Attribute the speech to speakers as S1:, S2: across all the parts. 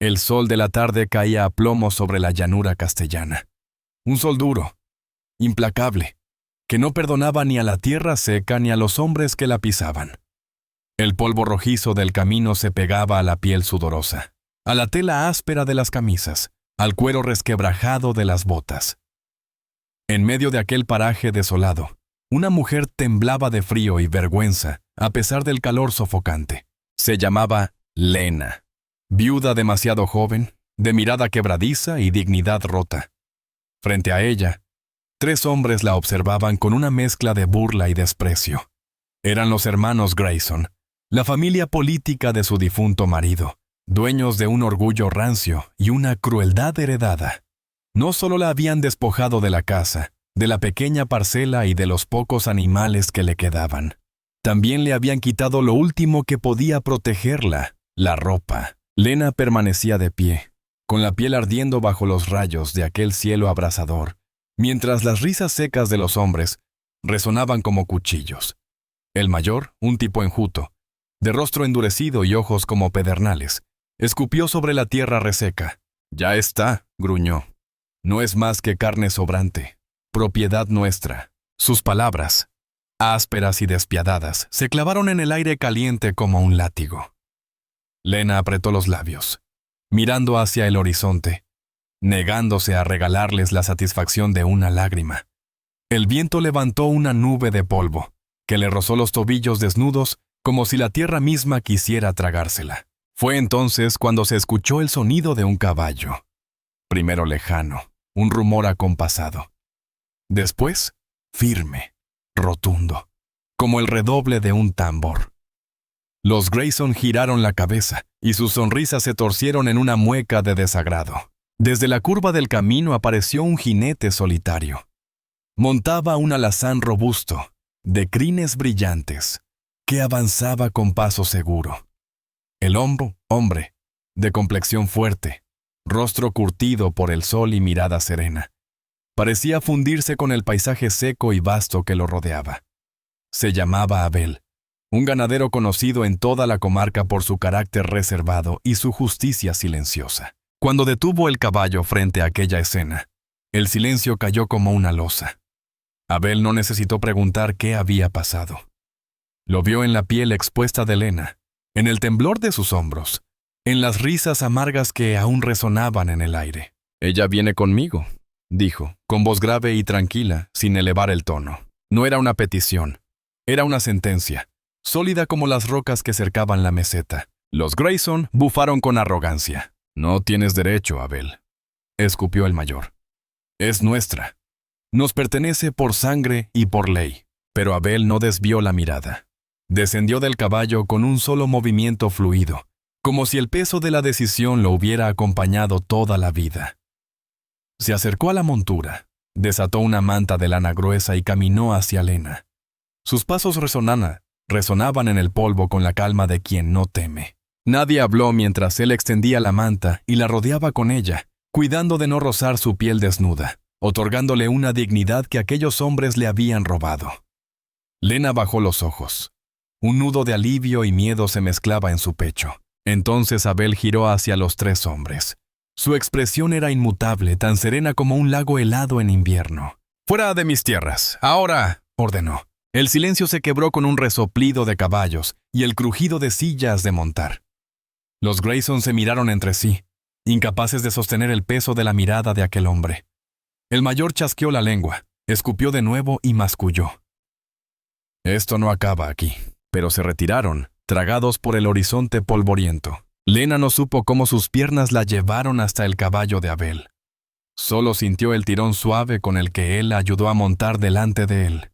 S1: El sol de la tarde caía a plomo sobre la llanura castellana. Un sol duro, implacable, que no perdonaba ni a la tierra seca ni a los hombres que la pisaban. El polvo rojizo del camino se pegaba a la piel sudorosa, a la tela áspera de las camisas, al cuero resquebrajado de las botas. En medio de aquel paraje desolado, una mujer temblaba de frío y vergüenza, a pesar del calor sofocante. Se llamaba Lena, viuda demasiado joven, de mirada quebradiza y dignidad rota. Frente a ella, 3 hombres la observaban con una mezcla de burla y desprecio. Eran los hermanos Grayson, la familia política de su difunto marido, dueños de un orgullo rancio y una crueldad heredada. No solo la habían despojado de la casa, de la pequeña parcela y de los pocos animales que le quedaban. También le habían quitado lo último que podía protegerla, la ropa. Lena permanecía de pie, con la piel ardiendo bajo los rayos de aquel cielo abrasador, mientras las risas secas de los hombres resonaban como cuchillos. El mayor, un tipo enjuto, de rostro endurecido y ojos como pedernales, escupió sobre la tierra reseca. «Ya está», gruñó. «No es más que carne sobrante, propiedad nuestra». Sus palabras, ásperas y despiadadas, se clavaron en el aire caliente como un látigo. Lena apretó los labios, mirando hacia el horizonte, negándose a regalarles la satisfacción de una lágrima. El viento levantó una nube de polvo, que le rozó los tobillos desnudos como si la tierra misma quisiera tragársela. Fue entonces cuando se escuchó el sonido de un caballo. Primero lejano, un rumor acompasado. Después, firme, rotundo, como el redoble de un tambor. Los Grayson giraron la cabeza y sus sonrisas se torcieron en una mueca de desagrado. Desde la curva del camino apareció un jinete solitario. Montaba un alazán robusto, de crines brillantes, que avanzaba con paso seguro. El hombre, de complexión fuerte, rostro curtido por el sol y mirada serena, parecía fundirse con el paisaje seco y vasto que lo rodeaba. Se llamaba Abel, un ganadero conocido en toda la comarca por su carácter reservado y su justicia silenciosa. Cuando detuvo el caballo frente a aquella escena, el silencio cayó como una losa. Abel no necesitó preguntar qué había pasado. Lo vio en la piel expuesta de Lena, en el temblor de sus hombros, en las risas amargas que aún resonaban en el aire. «Ella viene conmigo», dijo, con voz grave y tranquila, sin elevar el tono. No era una petición, era una sentencia, sólida como las rocas que cercaban la meseta. Los Grayson bufaron con arrogancia. «No tienes derecho, Abel», escupió el mayor. «Es nuestra. Nos pertenece por sangre y por ley». Pero Abel no desvió la mirada. Descendió del caballo con un solo movimiento fluido, como si el peso de la decisión lo hubiera acompañado toda la vida. Se acercó a la montura, desató una manta de lana gruesa y caminó hacia Lena. Sus pasos resonaban en el polvo con la calma de quien no teme. Nadie habló mientras él extendía la manta y la rodeaba con ella, cuidando de no rozar su piel desnuda, otorgándole una dignidad que aquellos hombres le habían robado. Lena bajó los ojos. Un nudo de alivio y miedo se mezclaba en su pecho. Entonces Abel giró hacia los 3 hombres. Su expresión era inmutable, tan serena como un lago helado en invierno. «Fuera de mis tierras, ahora», ordenó. El silencio se quebró con un resoplido de caballos y el crujido de sillas de montar. Los Grayson se miraron entre sí, incapaces de sostener el peso de la mirada de aquel hombre. El mayor chasqueó la lengua, escupió de nuevo y masculló. «Esto no acaba aquí». Pero se retiraron, tragados por el horizonte polvoriento. Lena no supo cómo sus piernas la llevaron hasta el caballo de Abel. Solo sintió el tirón suave con el que él la ayudó a montar delante de él.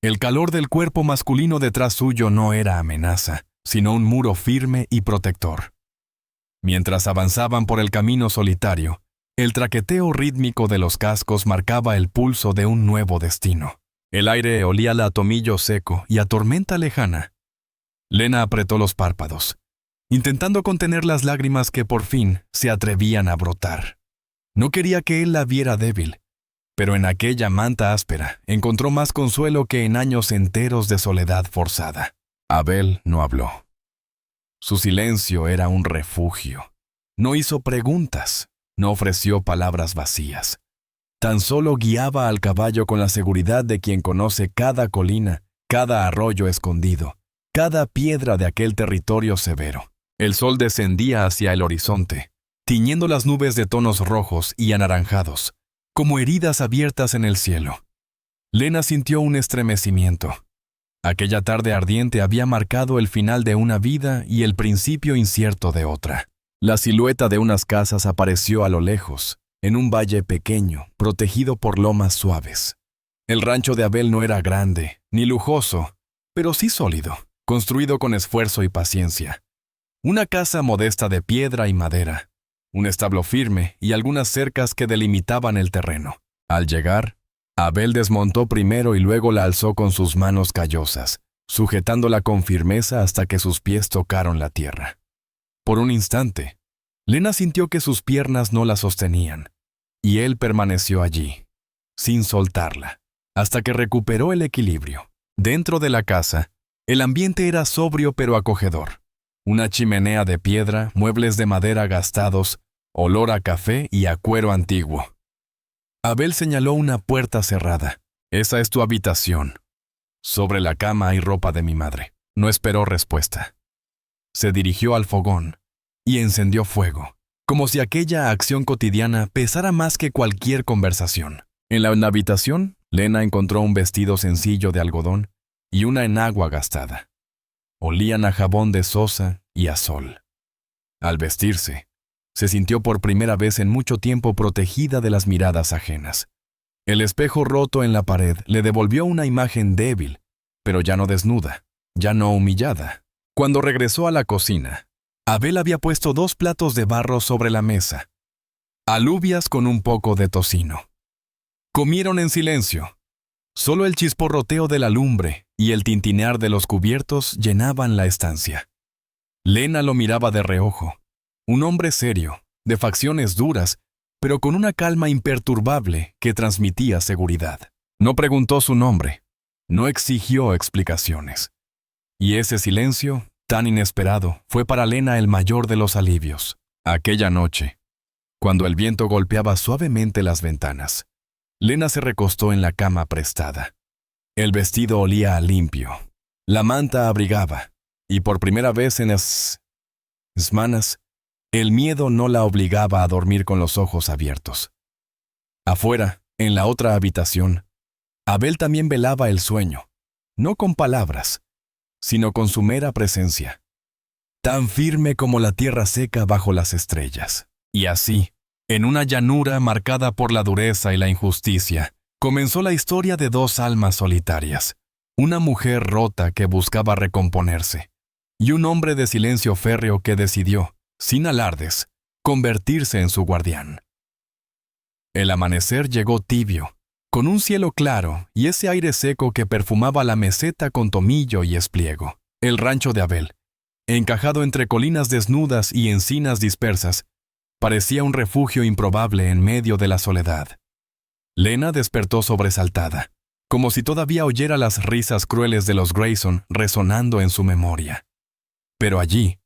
S1: El calor del cuerpo masculino detrás suyo no era amenaza, sino un muro firme y protector. Mientras avanzaban por el camino solitario, el traqueteo rítmico de los cascos marcaba el pulso de un nuevo destino. El aire olía a tomillo seco y a tormenta lejana. Lena apretó los párpados, intentando contener las lágrimas que por fin se atrevían a brotar. No quería que él la viera débil, pero en aquella manta áspera encontró más consuelo que en años enteros de soledad forzada. Abel no habló. Su silencio era un refugio. No hizo preguntas, no ofreció palabras vacías. Tan solo guiaba al caballo con la seguridad de quien conoce cada colina, cada arroyo escondido, cada piedra de aquel territorio severo. El sol descendía hacia el horizonte, tiñendo las nubes de tonos rojos y anaranjados, como heridas abiertas en el cielo. Lena sintió un estremecimiento. Aquella tarde ardiente había marcado el final de una vida y el principio incierto de otra. La silueta de unas casas apareció a lo lejos, en un valle pequeño, protegido por lomas suaves. El rancho de Abel no era grande, ni lujoso, pero sí sólido, construido con esfuerzo y paciencia. Una casa modesta de piedra y madera, un establo firme y algunas cercas que delimitaban el terreno. Al llegar, Abel desmontó primero y luego la alzó con sus manos callosas, sujetándola con firmeza hasta que sus pies tocaron la tierra. Por un instante, Lena sintió que sus piernas no la sostenían, y él permaneció allí, sin soltarla, hasta que recuperó el equilibrio. Dentro de la casa, el ambiente era sobrio pero acogedor. Una chimenea de piedra, muebles de madera gastados, olor a café y a cuero antiguo. Abel señaló una puerta cerrada. «Esa es tu habitación. Sobre la cama hay ropa de mi madre». No esperó respuesta. Se dirigió al fogón y encendió fuego, como si aquella acción cotidiana pesara más que cualquier conversación. En la habitación, Lena encontró un vestido sencillo de algodón y una enagua gastada. Olían a jabón de sosa y a sol. Al vestirse, se sintió por primera vez en mucho tiempo protegida de las miradas ajenas. El espejo roto en la pared le devolvió una imagen débil, pero ya no desnuda, ya no humillada. Cuando regresó a la cocina, Abel había puesto 2 platos de barro sobre la mesa, alubias con un poco de tocino. Comieron en silencio. Solo el chisporroteo de la lumbre y el tintinear de los cubiertos llenaban la estancia. Lena lo miraba de reojo. Un hombre serio, de facciones duras, pero con una calma imperturbable que transmitía seguridad. No preguntó su nombre, no exigió explicaciones. Y ese silencio, tan inesperado, fue para Lena el mayor de los alivios. Aquella noche, cuando el viento golpeaba suavemente las ventanas, Lena se recostó en la cama prestada. El vestido olía a limpio, la manta abrigaba, y por primera vez en las semanas, el miedo no la obligaba a dormir con los ojos abiertos. Afuera, en la otra habitación, Abel también velaba el sueño, no con palabras, sino con su mera presencia, tan firme como la tierra seca bajo las estrellas. Y así, en una llanura marcada por la dureza y la injusticia, comenzó la historia de 2 almas solitarias, una mujer rota que buscaba recomponerse, y un hombre de silencio férreo que decidió, sin alardes, convertirse en su guardián. El amanecer llegó tibio, con un cielo claro y ese aire seco que perfumaba la meseta con tomillo y espliego. El rancho de Abel, encajado entre colinas desnudas y encinas dispersas, parecía un refugio improbable en medio de la soledad. Lena despertó sobresaltada, como si todavía oyera las risas crueles de los Grayson resonando en su memoria. Pero allí,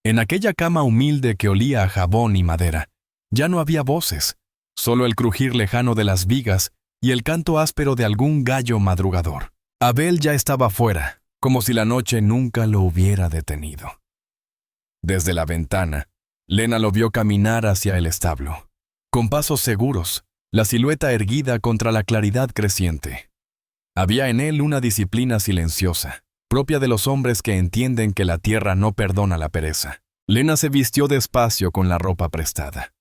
S1: en aquella cama humilde que olía a jabón y madera, ya no había voces, solo el crujir lejano de las vigas y el canto áspero de algún gallo madrugador. Abel ya estaba fuera, como si la noche nunca lo hubiera detenido. Desde la ventana, Lena lo vio caminar hacia el establo, con pasos seguros, la silueta erguida contra la claridad creciente. Había en él una disciplina silenciosa, propia de los hombres que entienden que la tierra no perdona la pereza. Lena se vistió despacio con la ropa prestada.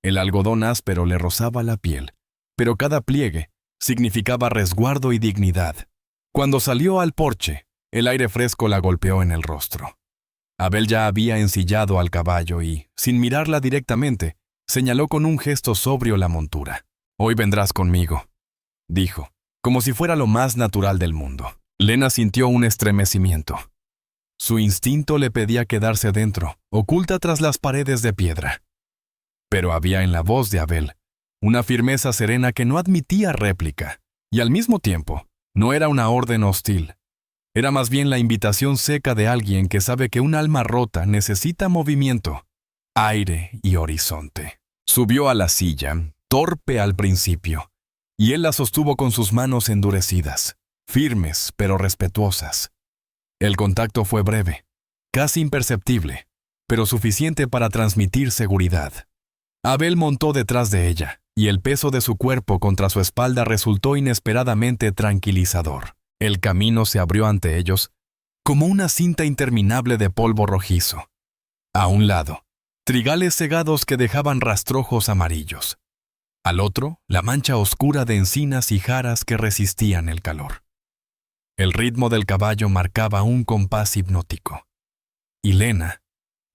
S1: El algodón áspero le rozaba la piel, pero cada pliegue significaba resguardo y dignidad. Cuando salió al porche, el aire fresco la golpeó en el rostro. Abel ya había ensillado al caballo y, sin mirarla directamente, señaló con un gesto sobrio la montura. «Hoy vendrás conmigo», dijo, como si fuera lo más natural del mundo. Lena sintió un estremecimiento. Su instinto le pedía quedarse dentro, oculta tras las paredes de piedra. Pero había en la voz de Abel una firmeza serena que no admitía réplica, y al mismo tiempo, no era una orden hostil. Era más bien la invitación seca de alguien que sabe que un alma rota necesita movimiento, aire y horizonte. Subió a la silla, torpe al principio, y él la sostuvo con sus manos endurecidas, firmes pero respetuosas. El contacto fue breve, casi imperceptible, pero suficiente para transmitir seguridad. Abel montó detrás de ella, y el peso de su cuerpo contra su espalda resultó inesperadamente tranquilizador. El camino se abrió ante ellos como una cinta interminable de polvo rojizo. A un lado, trigales cegados que dejaban rastrojos amarillos. Al otro, la mancha oscura de encinas y jaras que resistían el calor. El ritmo del caballo marcaba un compás hipnótico. Y Lena,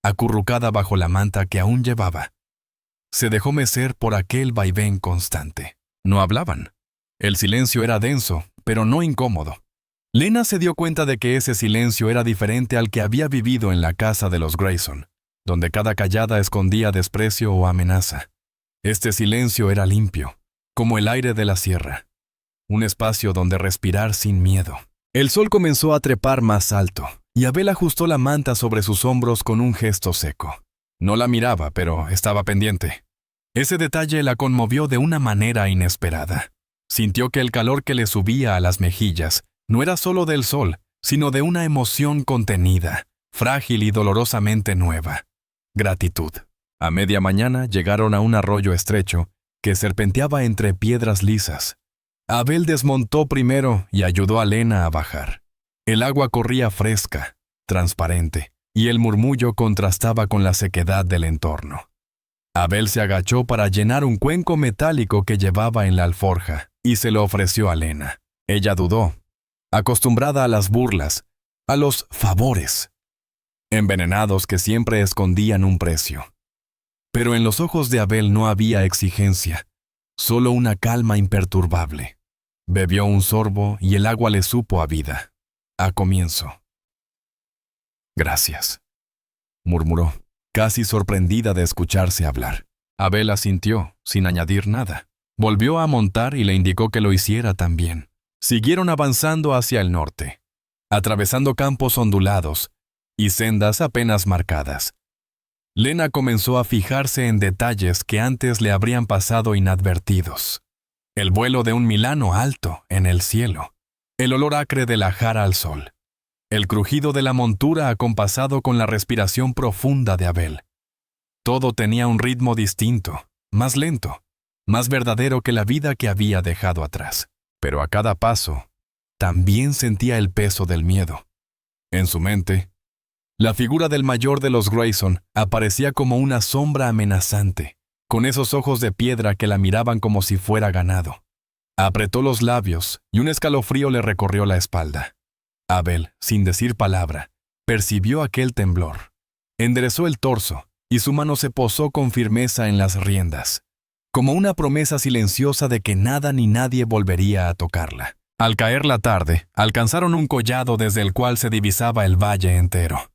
S1: acurrucada bajo la manta que aún llevaba, se dejó mecer por aquel vaivén constante. No hablaban. El silencio era denso, pero no incómodo. Lena se dio cuenta de que ese silencio era diferente al que había vivido en la casa de los Grayson, donde cada callada escondía desprecio o amenaza. Este silencio era limpio, como el aire de la sierra, un espacio donde respirar sin miedo. El sol comenzó a trepar más alto, y Abel ajustó la manta sobre sus hombros con un gesto seco. No la miraba, pero estaba pendiente. Ese detalle la conmovió de una manera inesperada. Sintió que el calor que le subía a las mejillas no era solo del sol, sino de una emoción contenida, frágil y dolorosamente nueva. Gratitud. A media mañana llegaron a un arroyo estrecho que serpenteaba entre piedras lisas. Abel desmontó primero y ayudó a Lena a bajar. El agua corría fresca, transparente, y el murmullo contrastaba con la sequedad del entorno. Abel se agachó para llenar un cuenco metálico que llevaba en la alforja y se lo ofreció a Lena. Ella dudó, acostumbrada a las burlas, a los favores, envenenados que siempre escondían un precio. Pero en los ojos de Abel no había exigencia, solo una calma imperturbable. Bebió un sorbo y el agua le supo a vida, a comienzo. «Gracias», murmuró, casi sorprendida de escucharse hablar. Abel asintió, sin añadir nada. Volvió a montar y le indicó que lo hiciera también. Siguieron avanzando hacia el norte, atravesando campos ondulados y sendas apenas marcadas. Lena comenzó a fijarse en detalles que antes le habrían pasado inadvertidos. El vuelo de un milano alto en el cielo, el olor acre de la jara al sol, el crujido de la montura acompasado con la respiración profunda de Abel. Todo tenía un ritmo distinto, más lento, más verdadero que la vida que había dejado atrás. Pero a cada paso, también sentía el peso del miedo. En su mente, la figura del mayor de los Grayson aparecía como una sombra amenazante, con esos ojos de piedra que la miraban como si fuera ganado. Apretó los labios y un escalofrío le recorrió la espalda. Abel, sin decir palabra, percibió aquel temblor. Enderezó el torso y su mano se posó con firmeza en las riendas, como una promesa silenciosa de que nada ni nadie volvería a tocarla. Al caer la tarde, alcanzaron un collado desde el cual se divisaba el valle entero.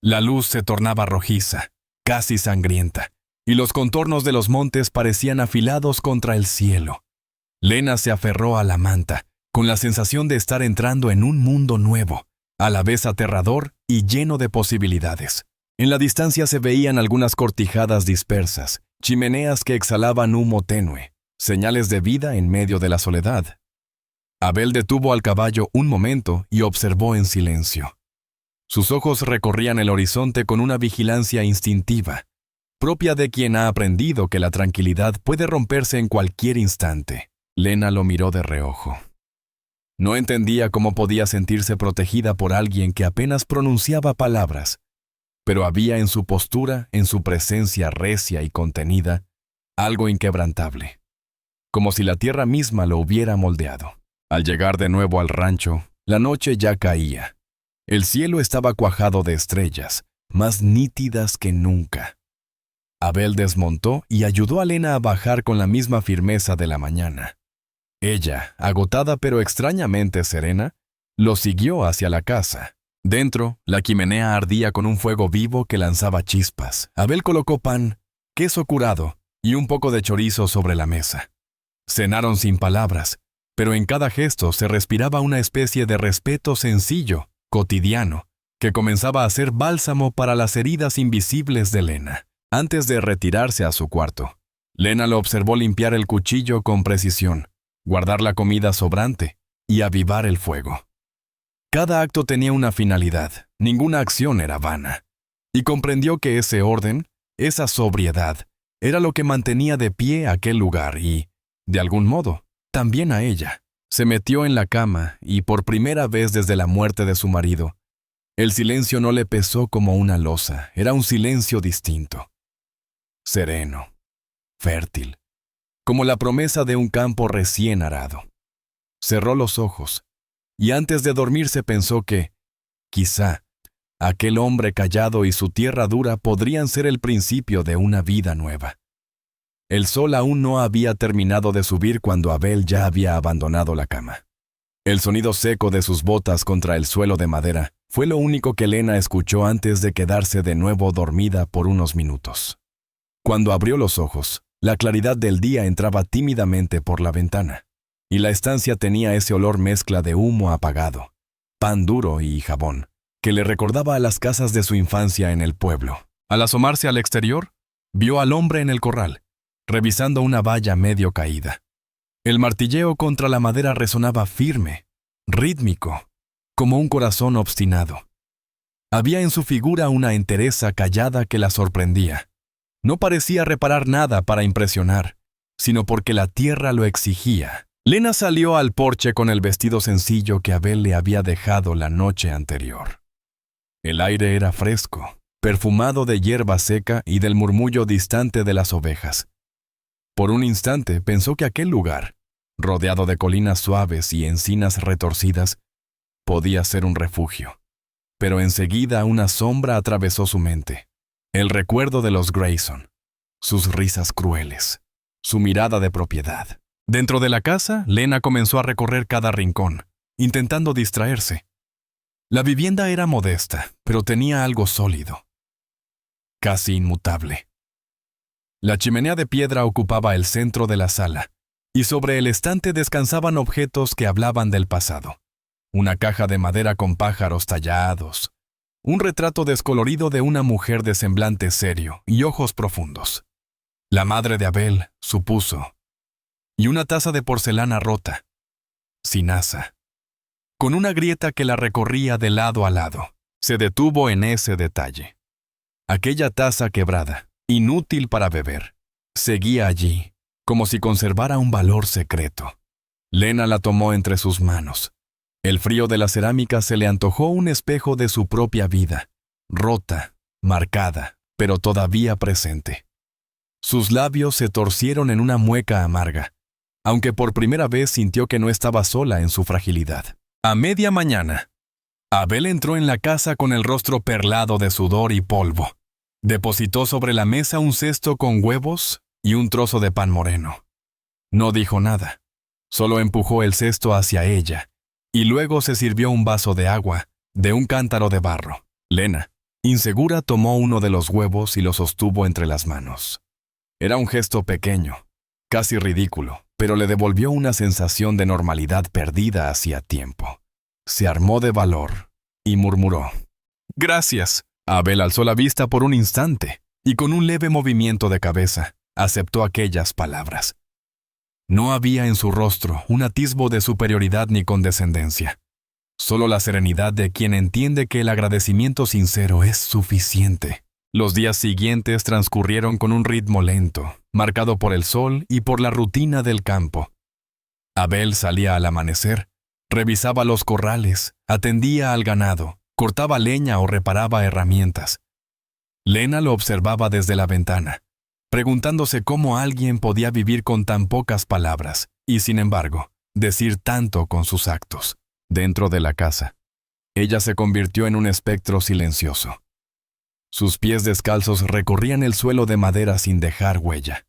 S1: La luz se tornaba rojiza, casi sangrienta, y los contornos de los montes parecían afilados contra el cielo. Lena se aferró a la manta, con la sensación de estar entrando en un mundo nuevo, a la vez aterrador y lleno de posibilidades. En la distancia se veían algunas cortijadas dispersas, chimeneas que exhalaban humo tenue, señales de vida en medio de la soledad. Abel detuvo al caballo un momento y observó en silencio. Sus ojos recorrían el horizonte con una vigilancia instintiva, propia de quien ha aprendido que la tranquilidad puede romperse en cualquier instante. Lena lo miró de reojo. No entendía cómo podía sentirse protegida por alguien que apenas pronunciaba palabras, pero había en su postura, en su presencia recia y contenida, algo inquebrantable, como si la tierra misma lo hubiera moldeado. Al llegar de nuevo al rancho, la noche ya caía. El cielo estaba cuajado de estrellas, más nítidas que nunca. Abel desmontó y ayudó a Lena a bajar con la misma firmeza de la mañana. Ella, agotada pero extrañamente serena, lo siguió hacia la casa. Dentro, la chimenea ardía con un fuego vivo que lanzaba chispas. Abel colocó pan, queso curado y un poco de chorizo sobre la mesa. Cenaron sin palabras, pero en cada gesto se respiraba una especie de respeto sencillo, cotidiano, que comenzaba a ser bálsamo para las heridas invisibles de Lena. Antes de retirarse a su cuarto, Lena lo observó limpiar el cuchillo con precisión, guardar la comida sobrante y avivar el fuego. Cada acto tenía una finalidad, ninguna acción era vana, y comprendió que ese orden, esa sobriedad, era lo que mantenía de pie aquel lugar y, de algún modo, también a ella. Se metió en la cama y, por primera vez desde la muerte de su marido, el silencio no le pesó como una losa, era un silencio distinto. Sereno, fértil, como la promesa de un campo recién arado. Cerró los ojos, y antes de dormirse pensó que, quizá, aquel hombre callado y su tierra dura podrían ser el principio de una vida nueva. El sol aún no había terminado de subir cuando Abel ya había abandonado la cama. El sonido seco de sus botas contra el suelo de madera fue lo único que Lena escuchó antes de quedarse de nuevo dormida por unos minutos. Cuando abrió los ojos, la claridad del día entraba tímidamente por la ventana, y la estancia tenía ese olor mezcla de humo apagado, pan duro y jabón, que le recordaba a las casas de su infancia en el pueblo. Al asomarse al exterior, vio al hombre en el corral, revisando una valla medio caída. El martilleo contra la madera resonaba firme, rítmico, como un corazón obstinado. Había en su figura una entereza callada que la sorprendía. No parecía reparar nada para impresionar, sino porque la tierra lo exigía. Lena salió al porche con el vestido sencillo que Abel le había dejado la noche anterior. El aire era fresco, perfumado de hierba seca y del murmullo distante de las ovejas. Por un instante pensó que aquel lugar, rodeado de colinas suaves y encinas retorcidas, podía ser un refugio. Pero enseguida una sombra atravesó su mente. El recuerdo de los Grayson, sus risas crueles, su mirada de propiedad. Dentro de la casa, Lena comenzó a recorrer cada rincón, intentando distraerse. La vivienda era modesta, pero tenía algo sólido, casi inmutable. La chimenea de piedra ocupaba el centro de la sala, y sobre el estante descansaban objetos que hablaban del pasado. Una caja de madera con pájaros tallados, un retrato descolorido de una mujer de semblante serio y ojos profundos. La madre de Abel, supuso, y una taza de porcelana rota, sin asa, con una grieta que la recorría de lado a lado. Se detuvo en ese detalle. Aquella taza quebrada, inútil para beber, seguía allí, como si conservara un valor secreto. Lena la tomó entre sus manos. El frío de la cerámica se le antojó un espejo de su propia vida, rota, marcada, pero todavía presente. Sus labios se torcieron en una mueca amarga, aunque por primera vez sintió que no estaba sola en su fragilidad. A media mañana, Abel entró en la casa con el rostro perlado de sudor y polvo. Depositó sobre la mesa un cesto con huevos y un trozo de pan moreno. No dijo nada, solo empujó el cesto hacia ella, y luego se sirvió un vaso de agua de un cántaro de barro. Lena, insegura, tomó uno de los huevos y lo sostuvo entre las manos. Era un gesto pequeño, casi ridículo, pero le devolvió una sensación de normalidad perdida hacía tiempo. Se armó de valor y murmuró: «Gracias». Abel alzó la vista por un instante y con un leve movimiento de cabeza aceptó aquellas palabras. No había en su rostro un atisbo de superioridad ni condescendencia, solo la serenidad de quien entiende que el agradecimiento sincero es suficiente. Los días siguientes transcurrieron con un ritmo lento, marcado por el sol y por la rutina del campo. Abel salía al amanecer, revisaba los corrales, atendía al ganado, cortaba leña o reparaba herramientas. Lena lo observaba desde la ventana, preguntándose cómo alguien podía vivir con tan pocas palabras y, sin embargo, decir tanto con sus actos. Dentro de la casa, ella se convirtió en un espectro silencioso. Sus pies descalzos recorrían el suelo de madera sin dejar huella.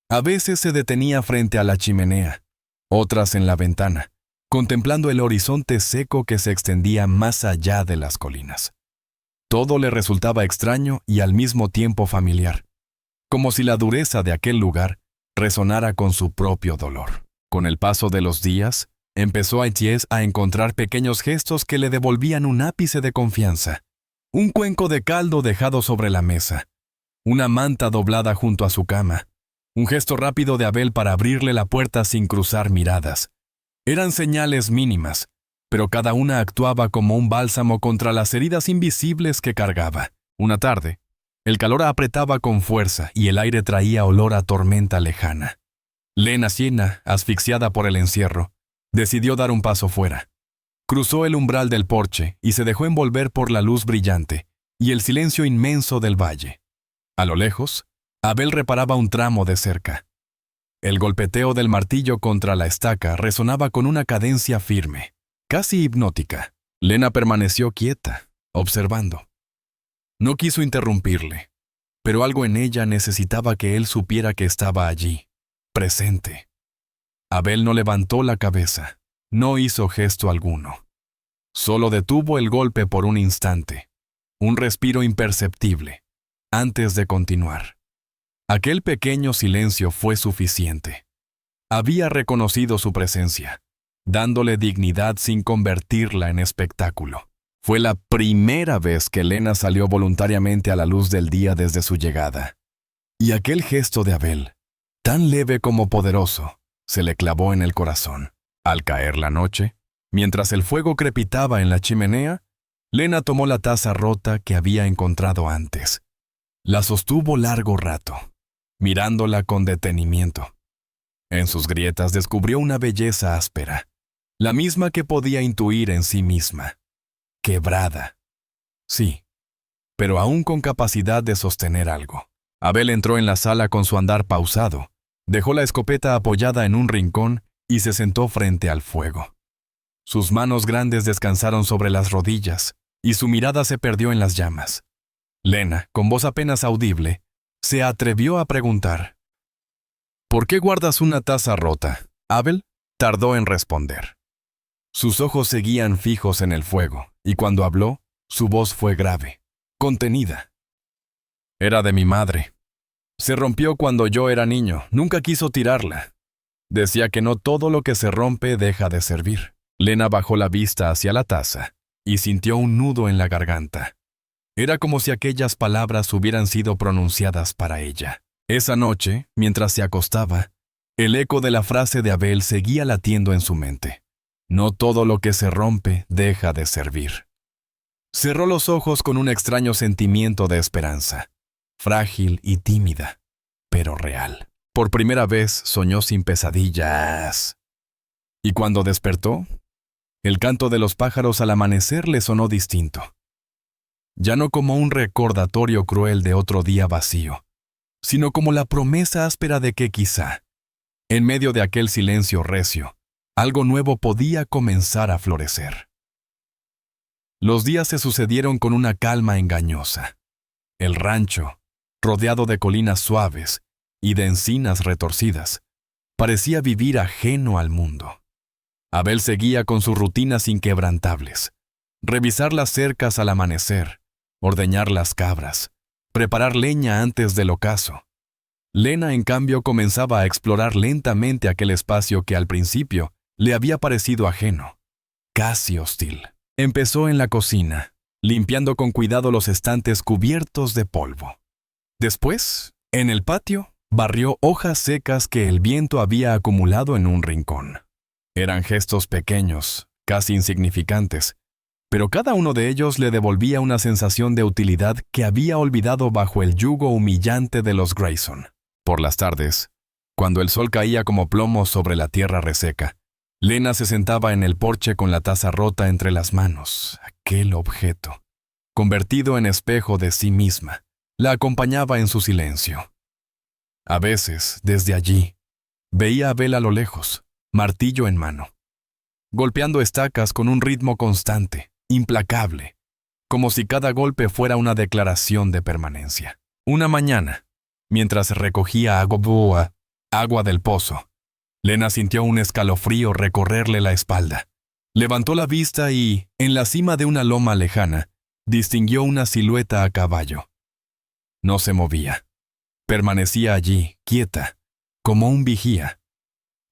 S1: A veces se detenía frente a la chimenea, otras en la ventana, contemplando el horizonte seco que se extendía más allá de las colinas. Todo le resultaba extraño y al mismo tiempo familiar, como si la dureza de aquel lugar resonara con su propio dolor. Con el paso de los días, Empezó Aitiés a encontrar pequeños gestos que le devolvían un ápice de confianza. Un cuenco de caldo dejado sobre la mesa, una manta doblada junto a su cama, un gesto rápido de Abel para abrirle la puerta sin cruzar miradas. Eran señales mínimas, pero cada una actuaba como un bálsamo contra las heridas invisibles que cargaba. Una tarde, el calor apretaba con fuerza y el aire traía olor a tormenta lejana. Lena Siena, asfixiada por el encierro, decidió dar un paso fuera. Cruzó el umbral del porche y se dejó envolver por la luz brillante y el silencio inmenso del valle. A lo lejos, Abel reparaba un tramo de cerca. El golpeteo del martillo contra la estaca resonaba con una cadencia firme, casi hipnótica. Lena permaneció quieta, observando. No quiso interrumpirle, pero algo en ella necesitaba que él supiera que estaba allí, presente. Abel no levantó la cabeza, no hizo gesto alguno. Solo detuvo el golpe por un instante, un respiro imperceptible, antes de continuar. Aquel pequeño silencio fue suficiente. Había reconocido su presencia, dándole dignidad sin convertirla en espectáculo. Fue la primera vez que Lena salió voluntariamente a la luz del día desde su llegada. Y aquel gesto de Abel, tan leve como poderoso, se le clavó en el corazón. Al caer la noche, mientras el fuego crepitaba en la chimenea, Lena tomó la taza rota que había encontrado antes. La sostuvo largo rato, mirándola con detenimiento. En sus grietas descubrió una belleza áspera, la misma que podía intuir en sí misma. Quebrada. Sí, pero aún con capacidad de sostener algo. Abel entró en la sala con su andar pausado, dejó la escopeta apoyada en un rincón y se sentó frente al fuego. Sus manos grandes descansaron sobre las rodillas y su mirada se perdió en las llamas. Lena, con voz apenas audible, se atrevió a preguntar: «¿Por qué guardas una taza rota?» Abel tardó en responder. Sus ojos seguían fijos en el fuego, y cuando habló, su voz fue grave, contenida. «Era de mi madre. Se rompió cuando yo era niño, nunca quiso tirarla. Decía que no todo lo que se rompe deja de servir». Lena bajó la vista hacia la taza y sintió un nudo en la garganta. Era como si aquellas palabras hubieran sido pronunciadas para ella. Esa noche, mientras se acostaba, el eco de la frase de Abel seguía latiendo en su mente. No todo lo que se rompe deja de servir. Cerró los ojos con un extraño sentimiento de esperanza, frágil y tímida, pero real. Por primera vez soñó sin pesadillas. Y cuando despertó, el canto de los pájaros al amanecer le sonó distinto. Ya no como un recordatorio cruel de otro día vacío, sino como la promesa áspera de que quizá, en medio de aquel silencio recio, algo nuevo podía comenzar a florecer. Los días se sucedieron con una calma engañosa. El rancho, rodeado de colinas suaves y de encinas retorcidas, parecía vivir ajeno al mundo. Abel seguía con sus rutinas inquebrantables: revisar las cercas al amanecer, ordeñar las cabras, preparar leña antes del ocaso. Lena, en cambio, comenzaba a explorar lentamente aquel espacio que al principio le había parecido ajeno, casi hostil. Empezó en la cocina, limpiando con cuidado los estantes cubiertos de polvo. Después, en el patio, barrió hojas secas que el viento había acumulado en un rincón. Eran gestos pequeños, casi insignificantes, pero cada uno de ellos le devolvía una sensación de utilidad que había olvidado bajo el yugo humillante de los Grayson. Por las tardes, cuando el sol caía como plomo sobre la tierra reseca, Lena se sentaba en el porche con la taza rota entre las manos. Aquel objeto, convertido en espejo de sí misma, la acompañaba en su silencio. A veces, desde allí, veía a Abel a lo lejos, martillo en mano, golpeando estacas con un ritmo constante, implacable, como si cada golpe fuera una declaración de permanencia. Una mañana, mientras recogía agua del pozo, Lena sintió un escalofrío recorrerle la espalda. Levantó la vista y, en la cima de una loma lejana, distinguió una silueta a caballo. No se movía. Permanecía allí, quieta, como un vigía.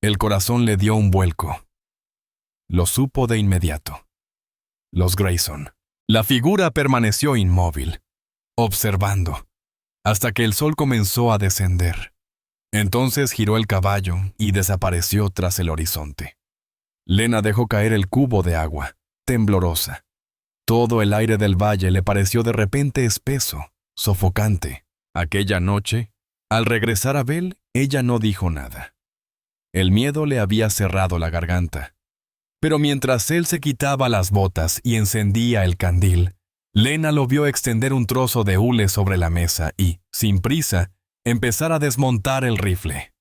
S1: El corazón le dio un vuelco. Lo supo de inmediato. Los Grayson. La figura permaneció inmóvil, observando, hasta que el sol comenzó a descender. Entonces giró el caballo y desapareció tras el horizonte. Lena dejó caer el cubo de agua, temblorosa. Todo el aire del valle le pareció de repente espeso, sofocante. Aquella noche, al regresar Abel, ella no dijo nada. El miedo le había cerrado la garganta. Pero mientras él se quitaba las botas y encendía el candil, Lena lo vio extender un trozo de hule sobre la mesa y, sin prisa, empezar a desmontar el rifle.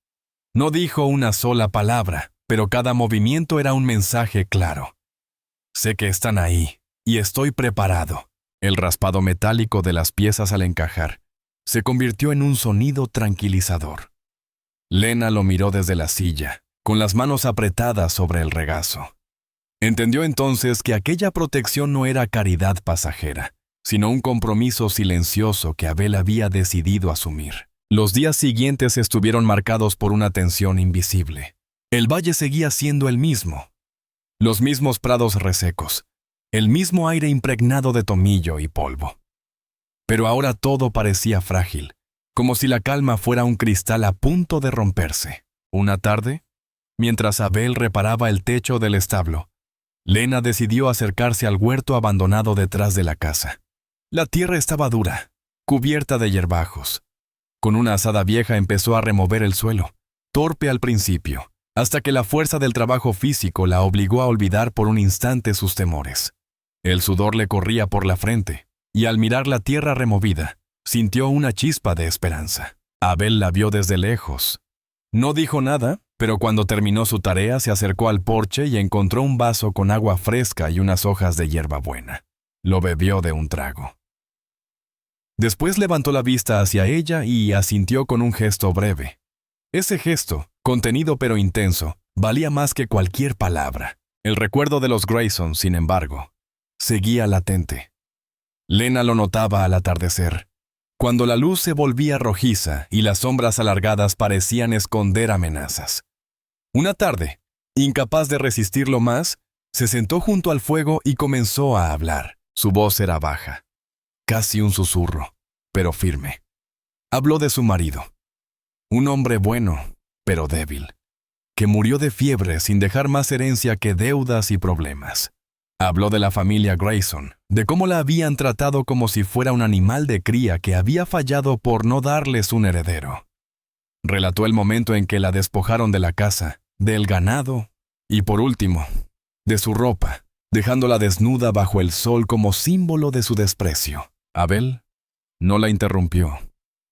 S1: No dijo una sola palabra, pero cada movimiento era un mensaje claro. Sé que están ahí, y estoy preparado. El raspado metálico de las piezas al encajar se convirtió en un sonido tranquilizador. Lena lo miró desde la silla, con las manos apretadas sobre el regazo. Entendió entonces que aquella protección no era caridad pasajera, sino un compromiso silencioso que Abel había decidido asumir. Los días siguientes estuvieron marcados por una tensión invisible. El valle seguía siendo el mismo. Los mismos prados resecos, el mismo aire impregnado de tomillo y polvo. Pero ahora todo parecía frágil, como si la calma fuera un cristal a punto de romperse. Una tarde, mientras Abel reparaba el techo del establo, Lena decidió acercarse al huerto abandonado detrás de la casa. La tierra estaba dura, cubierta de hierbajos. Con una azada vieja empezó a remover el suelo, torpe al principio, hasta que la fuerza del trabajo físico la obligó a olvidar por un instante sus temores. El sudor le corría por la frente, y al mirar la tierra removida, sintió una chispa de esperanza. Abel la vio desde lejos. No dijo nada, pero cuando terminó su tarea se acercó al porche y encontró un vaso con agua fresca y unas hojas de hierbabuena. Lo bebió de un trago. Después levantó la vista hacia ella y asintió con un gesto breve. Ese gesto, contenido pero intenso, valía más que cualquier palabra. El recuerdo de los Grayson, sin embargo, seguía latente. Lena lo notaba al atardecer, cuando la luz se volvía rojiza y las sombras alargadas parecían esconder amenazas. Una tarde, incapaz de resistirlo más, se sentó junto al fuego y comenzó a hablar. Su voz era baja, casi un susurro, pero firme. Habló de su marido, un hombre bueno, pero débil, que murió de fiebre sin dejar más herencia que deudas y problemas. Habló de la familia Grayson, de cómo la habían tratado como si fuera un animal de cría que había fallado por no darles un heredero. Relató el momento en que la despojaron de la casa, del ganado y, por último, de su ropa, dejándola desnuda bajo el sol como símbolo de su desprecio. Abel no la interrumpió.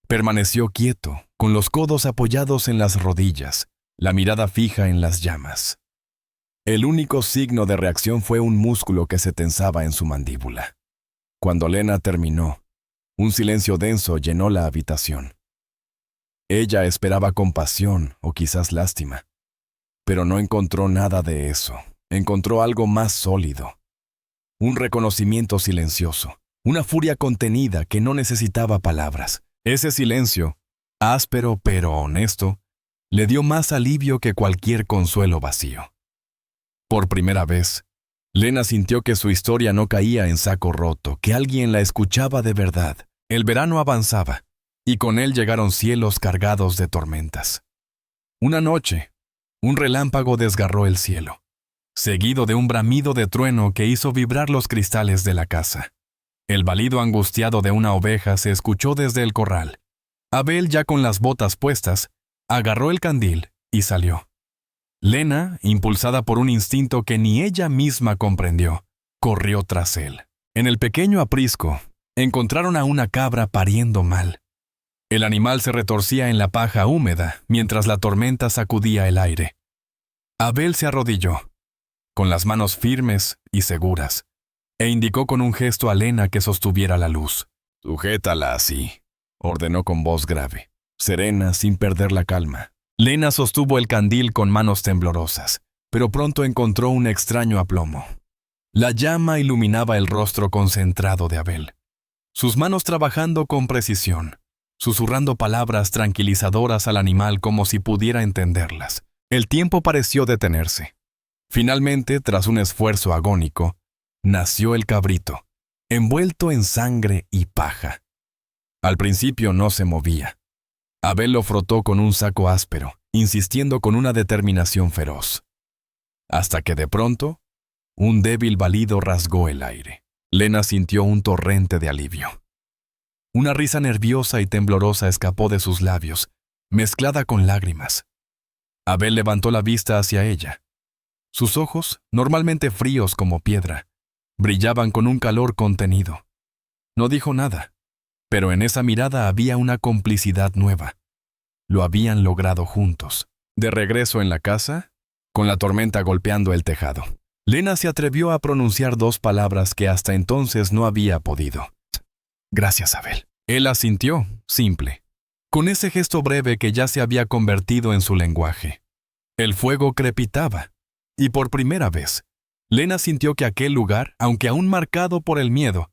S1: Permaneció quieto, con los codos apoyados en las rodillas, la mirada fija en las llamas. El único signo de reacción fue un músculo que se tensaba en su mandíbula. Cuando Lena terminó, un silencio denso llenó la habitación. Ella esperaba compasión o quizás lástima, pero no encontró nada de eso. Encontró algo más sólido. Un reconocimiento silencioso, una furia contenida que no necesitaba palabras. Ese silencio, áspero pero honesto, le dio más alivio que cualquier consuelo vacío. Por primera vez, Lena sintió que su historia no caía en saco roto, que alguien la escuchaba de verdad. El verano avanzaba, y con él llegaron cielos cargados de tormentas. Una noche, un relámpago desgarró el cielo, seguido de un bramido de trueno que hizo vibrar los cristales de la casa. El balido angustiado de una oveja se escuchó desde el corral. Abel, ya con las botas puestas, agarró el candil y salió. Lena, impulsada por un instinto que ni ella misma comprendió, corrió tras él. En el pequeño aprisco, encontraron a una cabra pariendo mal. El animal se retorcía en la paja húmeda mientras la tormenta sacudía el aire. Abel se arrodilló, con las manos firmes y seguras, e indicó con un gesto a Lena que sostuviera la luz. «Sujétala así», ordenó con voz grave, serena sin perder la calma. Lena sostuvo el candil con manos temblorosas, pero pronto encontró un extraño aplomo. La llama iluminaba el rostro concentrado de Abel, sus manos trabajando con precisión, susurrando palabras tranquilizadoras al animal como si pudiera entenderlas. El tiempo pareció detenerse. Finalmente, tras un esfuerzo agónico, nació el cabrito, envuelto en sangre y paja. Al principio no se movía. Abel lo frotó con un saco áspero, insistiendo con una determinación feroz. Hasta que de pronto, un débil balido rasgó el aire. Lena sintió un torrente de alivio. Una risa nerviosa y temblorosa escapó de sus labios, mezclada con lágrimas. Abel levantó la vista hacia ella. Sus ojos, normalmente fríos como piedra, brillaban con un calor contenido. No dijo nada, pero en esa mirada había una complicidad nueva. Lo habían logrado juntos. De regreso en la casa, con la tormenta golpeando el tejado, Lena se atrevió a pronunciar 2 palabras que hasta entonces no había podido. «Gracias, Abel». Él asintió, simple, con ese gesto breve que ya se había convertido en su lenguaje. El fuego crepitaba, y por primera vez, Lena sintió que aquel lugar, aunque aún marcado por el miedo,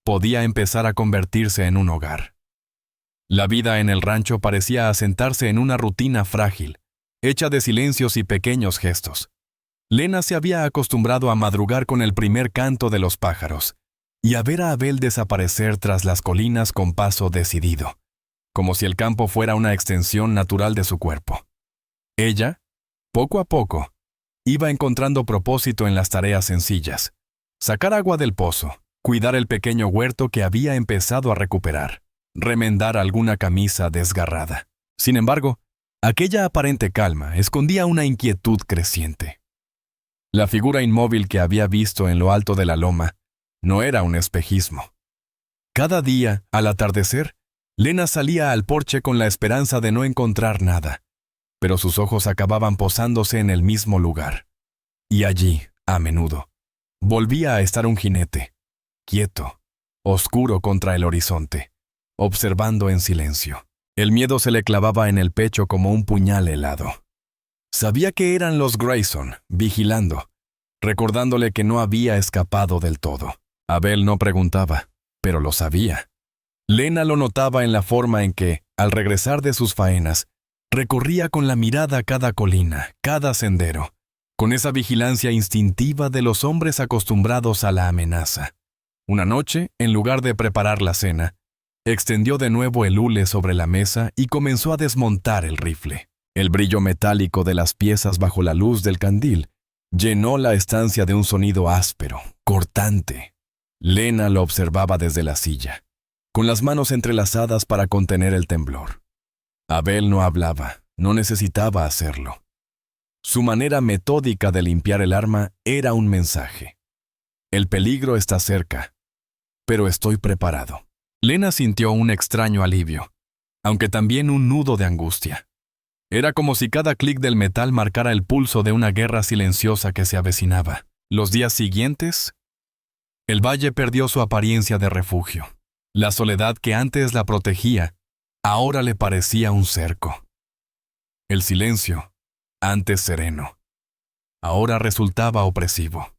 S1: podía empezar a convertirse en un hogar. La vida en el rancho parecía asentarse en una rutina frágil, hecha de silencios y pequeños gestos. Lena se había acostumbrado a madrugar con el primer canto de los pájaros y a ver a Abel desaparecer tras las colinas con paso decidido, como si el campo fuera una extensión natural de su cuerpo. Ella, poco a poco, iba encontrando propósito en las tareas sencillas: sacar agua del pozo, cuidar el pequeño huerto que había empezado a recuperar, remendar alguna camisa desgarrada. Sin embargo, aquella aparente calma escondía una inquietud creciente. La figura inmóvil que había visto en lo alto de la loma no era un espejismo. Cada día, al atardecer, Lena salía al porche con la esperanza de no encontrar nada, pero sus ojos acababan posándose en el mismo lugar. Y allí, a menudo, volvía a estar un jinete, quieto, oscuro contra el horizonte, observando en silencio. El miedo se le clavaba en el pecho como un puñal helado. Sabía que eran los Grayson, vigilando, recordándole que no había escapado del todo. Abel no preguntaba, pero lo sabía. Lena lo notaba en la forma en que, al regresar de sus faenas, recorría con la mirada cada colina, cada sendero, con esa vigilancia instintiva de los hombres acostumbrados a la amenaza. Una noche, en lugar de preparar la cena, extendió de nuevo el hule sobre la mesa y comenzó a desmontar el rifle. El brillo metálico de las piezas bajo la luz del candil llenó la estancia de un sonido áspero, cortante. Lena lo observaba desde la silla, con las manos entrelazadas para contener el temblor. Abel no hablaba, no necesitaba hacerlo. Su manera metódica de limpiar el arma era un mensaje. El peligro está cerca, pero estoy preparado. Lena sintió un extraño alivio, aunque también un nudo de angustia. Era como si cada clic del metal marcara el pulso de una guerra silenciosa que se avecinaba. Los días siguientes, el valle perdió su apariencia de refugio. La soledad que antes la protegía, ahora le parecía un cerco. El silencio, antes sereno, ahora resultaba opresivo.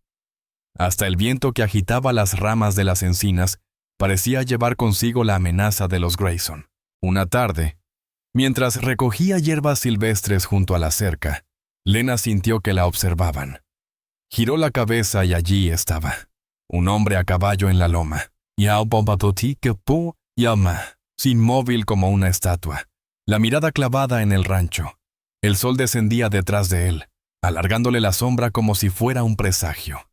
S1: Hasta el viento que agitaba las ramas de las encinas parecía llevar consigo la amenaza de los Grayson. Una tarde, mientras recogía hierbas silvestres junto a la cerca, Lena sintió que la observaban. Giró la cabeza y allí estaba, un hombre a caballo en la loma, inmóvil como una estatua, la mirada clavada en el rancho. El sol descendía detrás de él, alargándole la sombra como si fuera un presagio.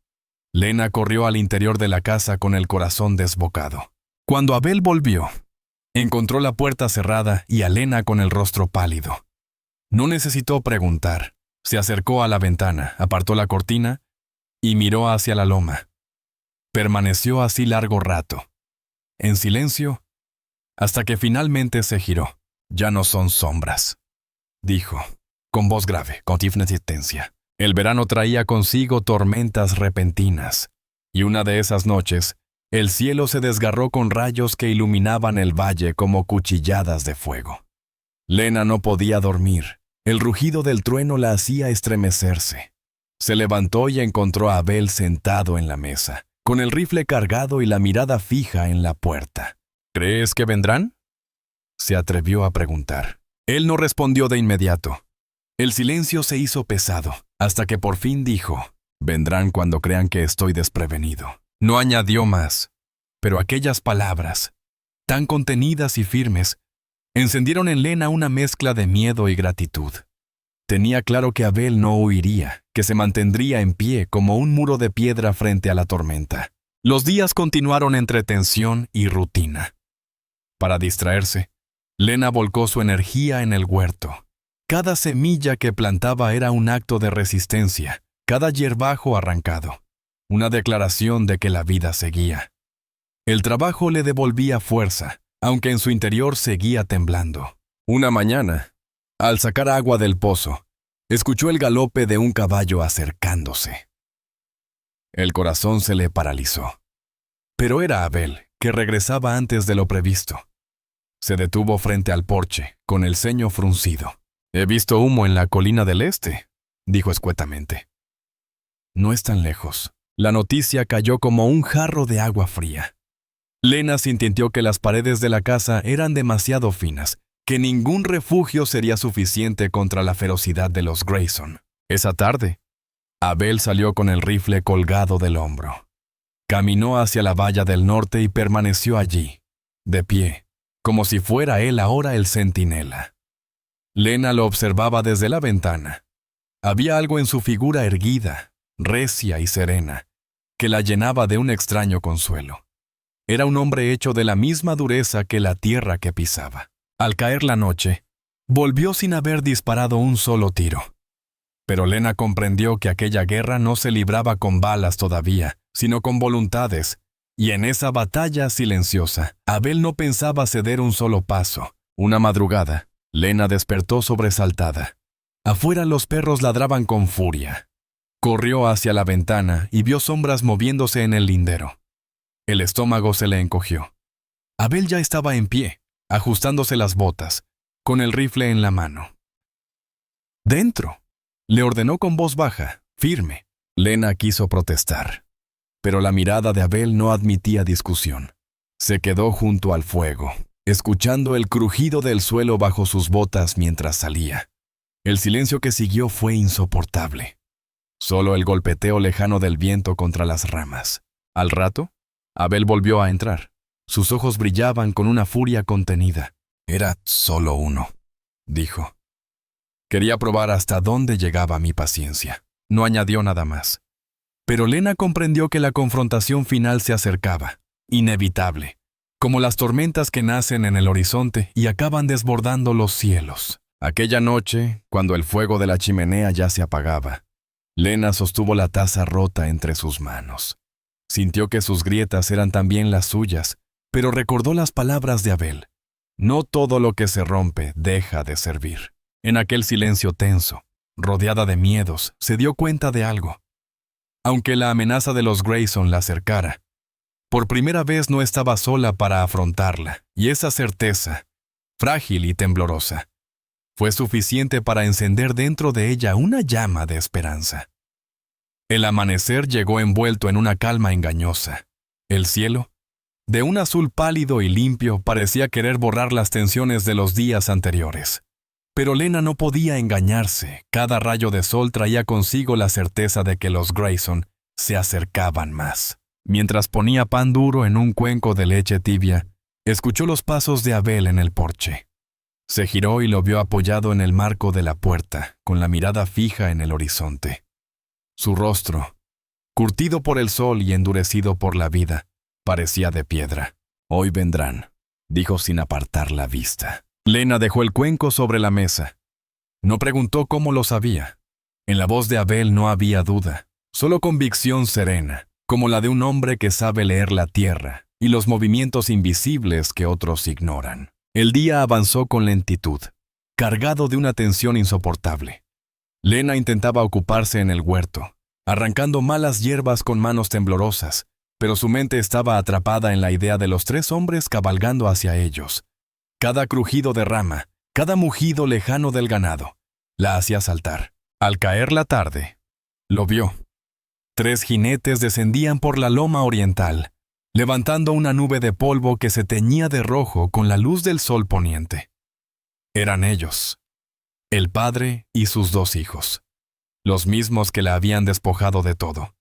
S1: Lena corrió al interior de la casa con el corazón desbocado. Cuando Abel volvió, encontró la puerta cerrada y a Lena con el rostro pálido. No necesitó preguntar. Se acercó a la ventana, apartó la cortina y miró hacia la loma. Permaneció así largo rato, en silencio, hasta que finalmente se giró. «Ya no son sombras», dijo, con voz grave, con insistencia. El verano traía consigo tormentas repentinas, y una de esas noches, el cielo se desgarró con rayos que iluminaban el valle como cuchilladas de fuego. Lena no podía dormir. El rugido del trueno la hacía estremecerse. Se levantó y encontró a Abel sentado en la mesa, con el rifle cargado y la mirada fija en la puerta. «¿Crees que vendrán?», se atrevió a preguntar. Él no respondió de inmediato. El silencio se hizo pesado. hasta que por fin dijo: «Vendrán cuando crean que estoy desprevenido». No añadió más, pero aquellas palabras, tan contenidas y firmes, encendieron en Lena una mezcla de miedo y gratitud. Tenía claro que Abel no huiría, que se mantendría en pie como un muro de piedra frente a la tormenta. Los días continuaron entre tensión y rutina. Para distraerse, Lena volcó su energía en el huerto. Cada semilla que plantaba era un acto de resistencia, cada hierbajo arrancado, una declaración de que la vida seguía. El trabajo le devolvía fuerza, aunque en su interior seguía temblando. Una mañana, al sacar agua del pozo, escuchó el galope de un caballo acercándose. El corazón se le paralizó. Pero era Abel, que regresaba antes de lo previsto. Se detuvo frente al porche, con el ceño fruncido. «He visto humo en la colina del este», dijo escuetamente. No es tan lejos. La noticia cayó como un jarro de agua fría. Lena sintió que las paredes de la casa eran demasiado finas, que ningún refugio sería suficiente contra la ferocidad de los Grayson. Esa tarde, Abel salió con el rifle colgado del hombro. Caminó hacia la valla del norte y permaneció allí, de pie, como si fuera él ahora el centinela. Lena lo observaba desde la ventana. Había algo en su figura erguida, recia y serena, que la llenaba de un extraño consuelo. Era un hombre hecho de la misma dureza que la tierra que pisaba. Al caer la noche, volvió sin haber disparado un solo tiro. Pero Lena comprendió que aquella guerra no se libraba con balas todavía, sino con voluntades, y en esa batalla silenciosa, Abel no pensaba ceder un solo paso. Una madrugada, Lena despertó sobresaltada. Afuera los perros ladraban con furia. Corrió hacia la ventana y vio sombras moviéndose en el lindero. El estómago se le encogió. Abel ya estaba en pie, ajustándose las botas, con el rifle en la mano. «¡Dentro!», le ordenó con voz baja, firme. Lena quiso protestar, pero la mirada de Abel no admitía discusión. Se quedó junto al fuego, escuchando el crujido del suelo bajo sus botas mientras salía. El silencio que siguió fue insoportable. Solo el golpeteo lejano del viento contra las ramas. Al rato, Abel volvió a entrar. Sus ojos brillaban con una furia contenida. «Era solo uno», dijo. «Quería probar hasta dónde llegaba mi paciencia». No añadió nada más. Pero Lena comprendió que la confrontación final se acercaba, inevitable, como las tormentas que nacen en el horizonte y acaban desbordando los cielos. Aquella noche, cuando el fuego de la chimenea ya se apagaba, Lena sostuvo la taza rota entre sus manos. Sintió que sus grietas eran también las suyas, pero recordó las palabras de Abel. No todo lo que se rompe deja de servir. En aquel silencio tenso, rodeada de miedos, se dio cuenta de algo. Aunque la amenaza de los Grayson la acercara, por primera vez no estaba sola para afrontarla, y esa certeza, frágil y temblorosa, fue suficiente para encender dentro de ella una llama de esperanza. El amanecer llegó envuelto en una calma engañosa. El cielo, de un azul pálido y limpio, parecía querer borrar las tensiones de los días anteriores. Pero Lena no podía engañarse. Cada rayo de sol traía consigo la certeza de que los Grayson se acercaban más. Mientras ponía pan duro en un cuenco de leche tibia, escuchó los pasos de Abel en el porche. Se giró y lo vio apoyado en el marco de la puerta, con la mirada fija en el horizonte. Su rostro, curtido por el sol y endurecido por la vida, parecía de piedra. «Hoy vendrán», dijo sin apartar la vista. Lena dejó el cuenco sobre la mesa. No preguntó cómo lo sabía. En la voz de Abel no había duda, solo convicción serena, como la de un hombre que sabe leer la tierra y los movimientos invisibles que otros ignoran. El día avanzó con lentitud, cargado de una tensión insoportable. Lena intentaba ocuparse en el huerto, arrancando malas hierbas con manos temblorosas, pero su mente estaba atrapada en la idea de los 3 hombres cabalgando hacia ellos. Cada crujido de rama, cada mugido lejano del ganado, la hacía saltar. Al caer la tarde, lo vio. 3 jinetes descendían por la loma oriental, levantando una nube de polvo que se teñía de rojo con la luz del sol poniente. Eran ellos, el padre y sus 2 hijos. los mismos que la habían despojado de todo,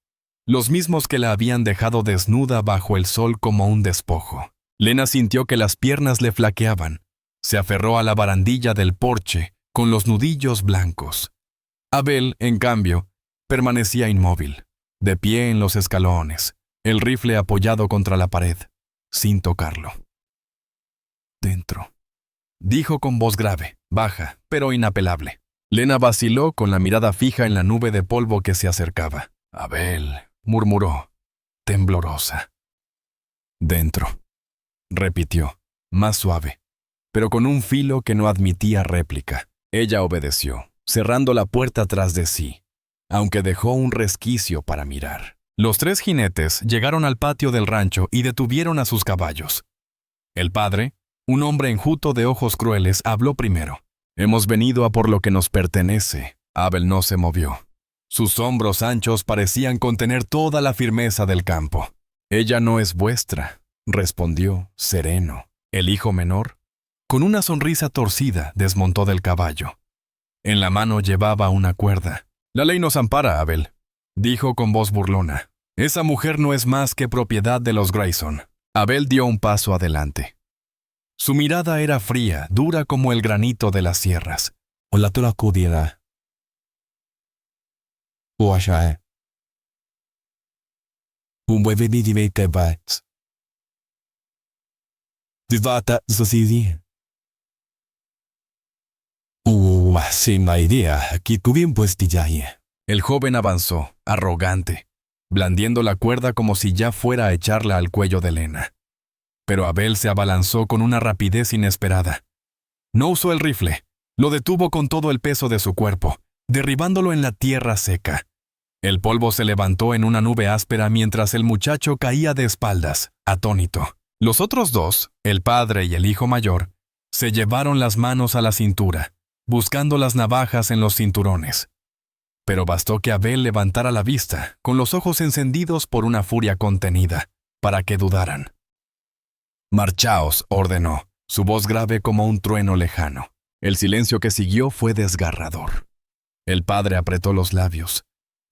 S1: los mismos que la habían dejado desnuda bajo el sol como un despojo. Lena sintió que las piernas le flaqueaban. Se aferró a la barandilla del porche con los nudillos blancos. Abel, en cambio, permanecía inmóvil, de pie en los escalones, el rifle apoyado contra la pared, sin tocarlo. «Dentro», dijo con voz grave, baja, pero inapelable. Lena vaciló con la mirada fija en la nube de polvo que se acercaba. «Abel», murmuró, temblorosa. «Dentro», repitió, más suave, pero con un filo que no admitía réplica. Ella obedeció, cerrando la puerta tras de sí, aunque dejó un resquicio para mirar. Los 3 jinetes llegaron al patio del rancho y detuvieron a sus caballos. El padre, un hombre enjuto de ojos crueles, habló primero. «Hemos venido a por lo que nos pertenece». Abel no se movió. Sus hombros anchos parecían contener toda la firmeza del campo. «Ella no es vuestra», respondió, sereno. El hijo menor, con una sonrisa torcida, desmontó del caballo. En la mano llevaba una cuerda. «La ley nos ampara, Abel», dijo con voz burlona. «Esa mujer no es más que propiedad de los Grayson». Abel dio un paso adelante. Su mirada era fría, dura como el granito de las sierras. «Hola, tú la acudirá. O allá. Un buen día te vas. Divata sociedad. Sin la idea, que tú bien puestillaye». El joven avanzó, arrogante, blandiendo la cuerda como si ya fuera a echarla al cuello de Lena. Pero Abel se abalanzó con una rapidez inesperada. No usó el rifle, lo detuvo con todo el peso de su cuerpo, derribándolo en la tierra seca. El polvo se levantó en una nube áspera mientras el muchacho caía de espaldas, atónito. Los otros 2, el padre y el hijo mayor, se llevaron las manos a la cintura, buscando las navajas en los cinturones. Pero bastó que Abel levantara la vista, con los ojos encendidos por una furia contenida, para que dudaran. «Marchaos», ordenó, su voz grave como un trueno lejano. El silencio que siguió fue desgarrador. El padre apretó los labios,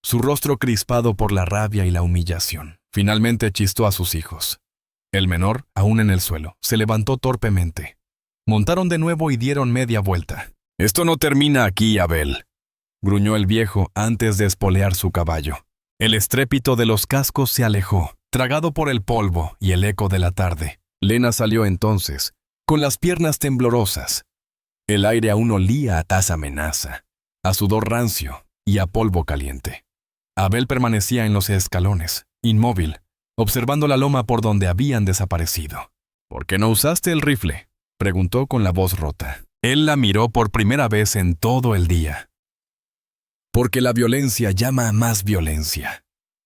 S1: su rostro crispado por la rabia y la humillación. Finalmente chistó a sus hijos. El menor, aún en el suelo, se levantó torpemente. Montaron de nuevo y dieron media vuelta. «Esto no termina aquí, Abel», gruñó el viejo antes de espolear su caballo. El estrépito de los cascos se alejó, tragado por el polvo y el eco de la tarde. Lena salió entonces, con las piernas temblorosas. El aire aún olía a taza amenaza, a sudor rancio y a polvo caliente. Abel permanecía en los escalones, inmóvil, observando la loma por donde habían desaparecido. «¿Por qué no usaste el rifle?», preguntó con la voz rota. Él la miró por primera vez en todo el día. «Porque la violencia llama a más violencia.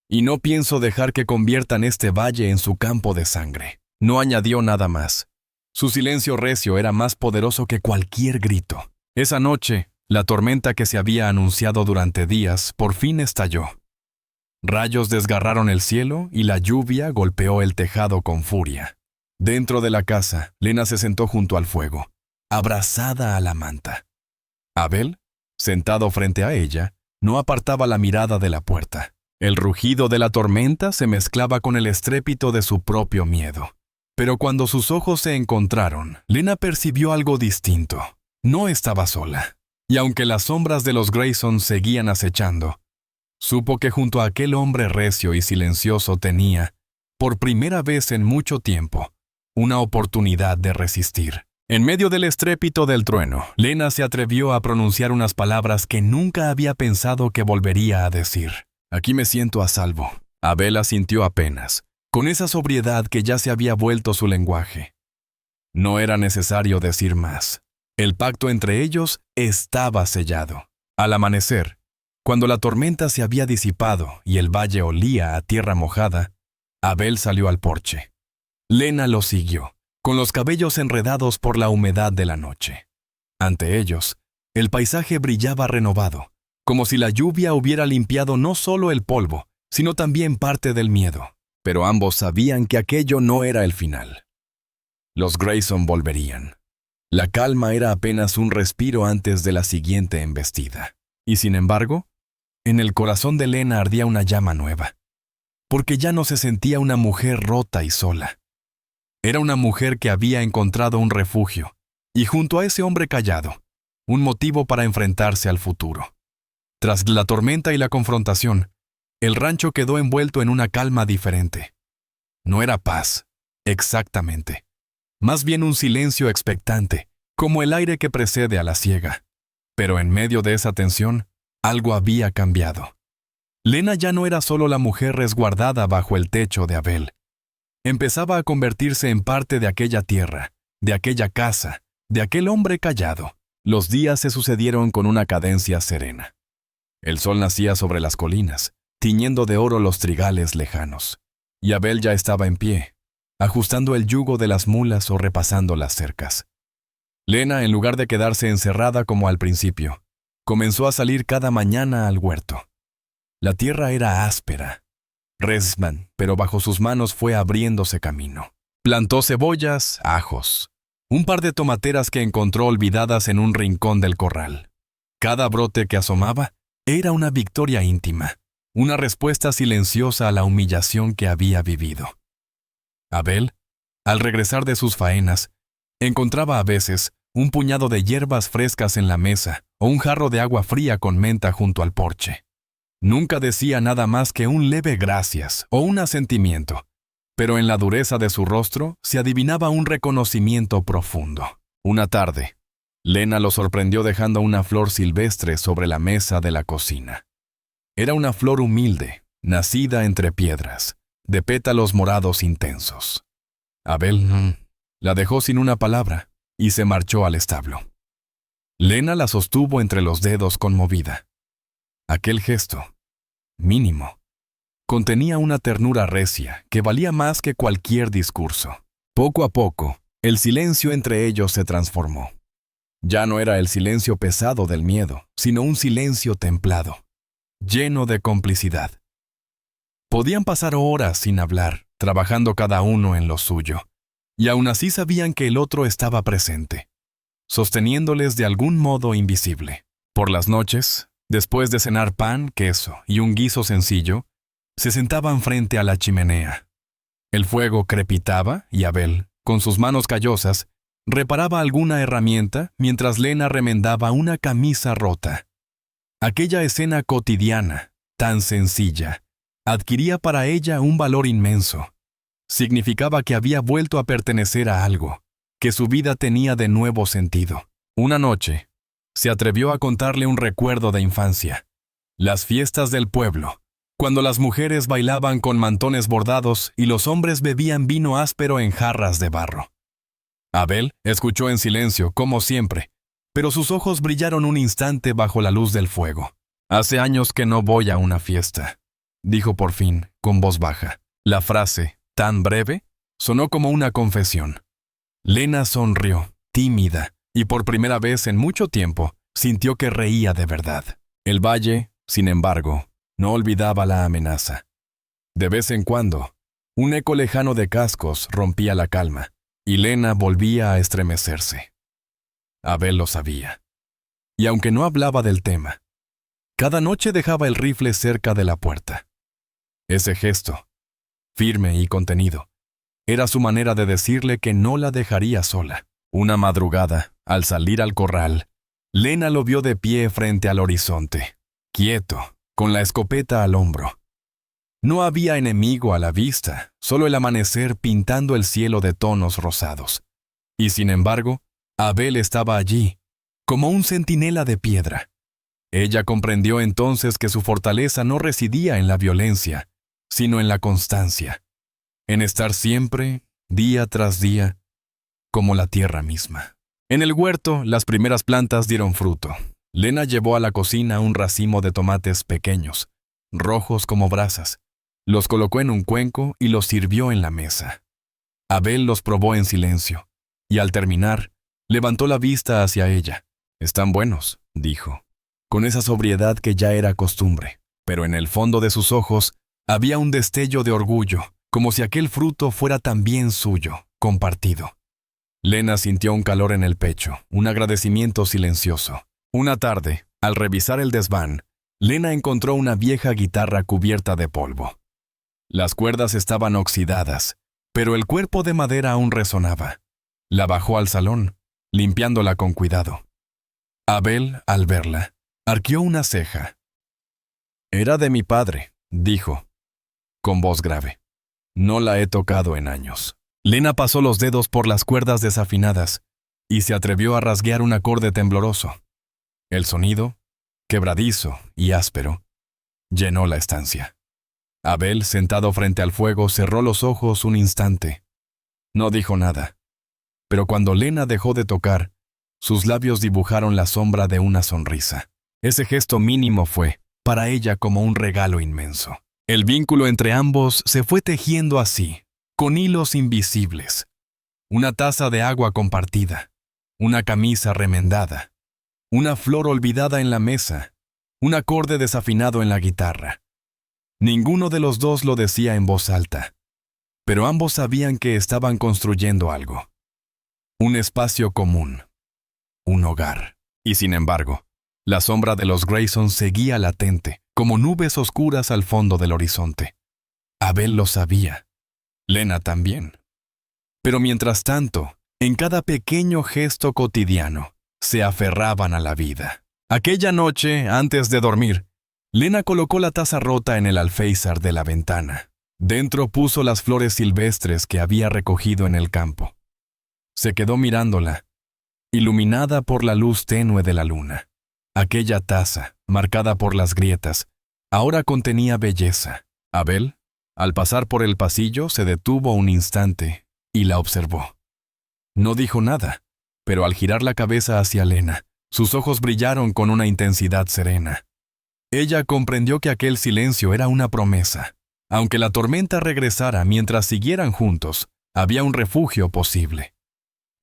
S1: Y no pienso dejar que conviertan este valle en su campo de sangre». No añadió nada más. Su silencio recio era más poderoso que cualquier grito. Esa noche, la tormenta que se había anunciado durante días por fin estalló. Rayos desgarraron el cielo y la lluvia golpeó el tejado con furia. Dentro de la casa, Lena se sentó junto al fuego, abrazada a la manta. Abel, sentado frente a ella, no apartaba la mirada de la puerta. El rugido de la tormenta se mezclaba con el estrépito de su propio miedo. Pero cuando sus ojos se encontraron, Lena percibió algo distinto. No estaba sola. Y aunque las sombras de los Grayson seguían acechando, supo que junto a aquel hombre recio y silencioso tenía, por primera vez en mucho tiempo, una oportunidad de resistir. En medio del estrépito del trueno, Lena se atrevió a pronunciar unas palabras que nunca había pensado que volvería a decir. «Aquí me siento a salvo». Abel asintió apenas, con esa sobriedad que ya se había vuelto su lenguaje. No era necesario decir más. El pacto entre ellos estaba sellado. Al amanecer, cuando la tormenta se había disipado y el valle olía a tierra mojada, Abel salió al porche. Lena lo siguió, con los cabellos enredados por la humedad de la noche. Ante ellos, el paisaje brillaba renovado, como si la lluvia hubiera limpiado no solo el polvo, sino también parte del miedo. Pero ambos sabían que aquello no era el final. Los Grayson volverían. La calma era apenas un respiro antes de la siguiente embestida. Y sin embargo, En el corazón de Lena ardía una llama nueva, porque ya no se sentía una mujer rota y sola. Era una mujer que había encontrado un refugio, y junto a ese hombre callado, un motivo para enfrentarse al futuro. Tras la tormenta y la confrontación, el rancho quedó envuelto en una calma diferente. No era paz, exactamente. Más bien un silencio expectante, como el aire que precede a la siega. Pero en medio de esa tensión, algo había cambiado. Lena ya no era solo la mujer resguardada bajo el techo de Abel. Empezaba a convertirse en parte de aquella tierra, de aquella casa, de aquel hombre callado. Los días se sucedieron con una cadencia serena. El sol nacía sobre las colinas, tiñendo de oro los trigales lejanos. Y Abel ya estaba en pie, ajustando el yugo de las mulas o repasando las cercas. Lena, en lugar de quedarse encerrada como al principio, comenzó a salir cada mañana al huerto. La tierra era áspera, resman, pero bajo sus manos fue abriéndose camino. Plantó cebollas, ajos, un par de tomateras que encontró olvidadas en un rincón del corral. Cada brote que asomaba era una victoria íntima, una respuesta silenciosa a la humillación que había vivido. Abel, al regresar de sus faenas, encontraba a veces un puñado de hierbas frescas en la mesa o un jarro de agua fría con menta junto al porche. Nunca decía nada más que un leve gracias o un asentimiento, pero en la dureza de su rostro se adivinaba un reconocimiento profundo. Una tarde, Lena lo sorprendió dejando una flor silvestre sobre la mesa de la cocina. Era una flor humilde, nacida entre piedras, de pétalos morados intensos. Abel la dejó sin una palabra y se marchó al establo. Lena la sostuvo entre los dedos conmovida. Aquel gesto, mínimo, contenía una ternura recia que valía más que cualquier discurso. Poco a poco, el silencio entre ellos se transformó. Ya no era el silencio pesado del miedo, sino un silencio templado, lleno de complicidad. Podían pasar horas sin hablar, trabajando cada uno en lo suyo, y aún así sabían que el otro estaba presente, sosteniéndoles de algún modo invisible. Por las noches, después de cenar pan, queso y un guiso sencillo, se sentaban frente a la chimenea. El fuego crepitaba y Abel, con sus manos callosas, reparaba alguna herramienta mientras Lena remendaba una camisa rota. Aquella escena cotidiana, tan sencilla, adquiría para ella un valor inmenso. Significaba que había vuelto a pertenecer a algo, que su vida tenía de nuevo sentido. Una noche, se atrevió a contarle un recuerdo de infancia. Las fiestas del pueblo, cuando las mujeres bailaban con mantones bordados y los hombres bebían vino áspero en jarras de barro. Abel escuchó en silencio, como siempre, pero sus ojos brillaron un instante bajo la luz del fuego. «Hace años que no voy a una fiesta», dijo por fin, con voz baja. La frase, tan breve, sonó como una confesión. Lena sonrió, tímida, y por primera vez en mucho tiempo sintió que reía de verdad. El valle, sin embargo, no olvidaba la amenaza. De vez en cuando, un eco lejano de cascos rompía la calma, y Lena volvía a estremecerse. Abel lo sabía. Y aunque no hablaba del tema, cada noche dejaba el rifle cerca de la puerta. Ese gesto, firme y contenido, era su manera de decirle que no la dejaría sola. Una madrugada, al salir al corral, Lena lo vio de pie frente al horizonte, quieto, con la escopeta al hombro. No había enemigo a la vista, solo el amanecer pintando el cielo de tonos rosados. Y sin embargo, Abel estaba allí, como un centinela de piedra. Ella comprendió entonces que su fortaleza no residía en la violencia, sino en la constancia, en estar siempre, día tras día, como la tierra misma. En el huerto, las primeras plantas dieron fruto. Lena llevó a la cocina un racimo de tomates pequeños, rojos como brasas. Los colocó en un cuenco y los sirvió en la mesa. Abel los probó en silencio, y al terminar, levantó la vista hacia ella. «Están buenos», dijo, con esa sobriedad que ya era costumbre, pero en el fondo de sus ojos había un destello de orgullo, como si aquel fruto fuera también suyo, compartido. Lena sintió un calor en el pecho, un agradecimiento silencioso. Una tarde, al revisar el desván, Lena encontró una vieja guitarra cubierta de polvo. Las cuerdas estaban oxidadas, pero el cuerpo de madera aún resonaba. La bajó al salón, limpiándola con cuidado. Abel, al verla, arqueó una ceja. «Era de mi padre», dijo, con voz grave. «No la he tocado en años». Lena pasó los dedos por las cuerdas desafinadas y se atrevió a rasguear un acorde tembloroso. El sonido, quebradizo y áspero, llenó la estancia. Abel, sentado frente al fuego, cerró los ojos un instante. No dijo nada, pero cuando Lena dejó de tocar, sus labios dibujaron la sombra de una sonrisa. Ese gesto mínimo fue, para ella, como un regalo inmenso. El vínculo entre ambos se fue tejiendo así, con hilos invisibles. Una taza de agua compartida, una camisa remendada, una flor olvidada en la mesa, un acorde desafinado en la guitarra. Ninguno de los dos lo decía en voz alta, pero ambos sabían que estaban construyendo algo. Un espacio común, un hogar. Y sin embargo, la sombra de los Grayson seguía latente, como nubes oscuras al fondo del horizonte. Abel lo sabía. Lena también. Pero mientras tanto, en cada pequeño gesto cotidiano, se aferraban a la vida. Aquella noche, antes de dormir, Lena colocó la taza rota en el alféizar de la ventana. Dentro puso las flores silvestres que había recogido en el campo. Se quedó mirándola, iluminada por la luz tenue de la luna. Aquella taza, marcada por las grietas, ahora contenía belleza. Abel, al pasar por el pasillo, se detuvo un instante y la observó. No dijo nada, pero al girar la cabeza hacia Lena, sus ojos brillaron con una intensidad serena. Ella comprendió que aquel silencio era una promesa. Aunque la tormenta regresara mientras siguieran juntos, había un refugio posible.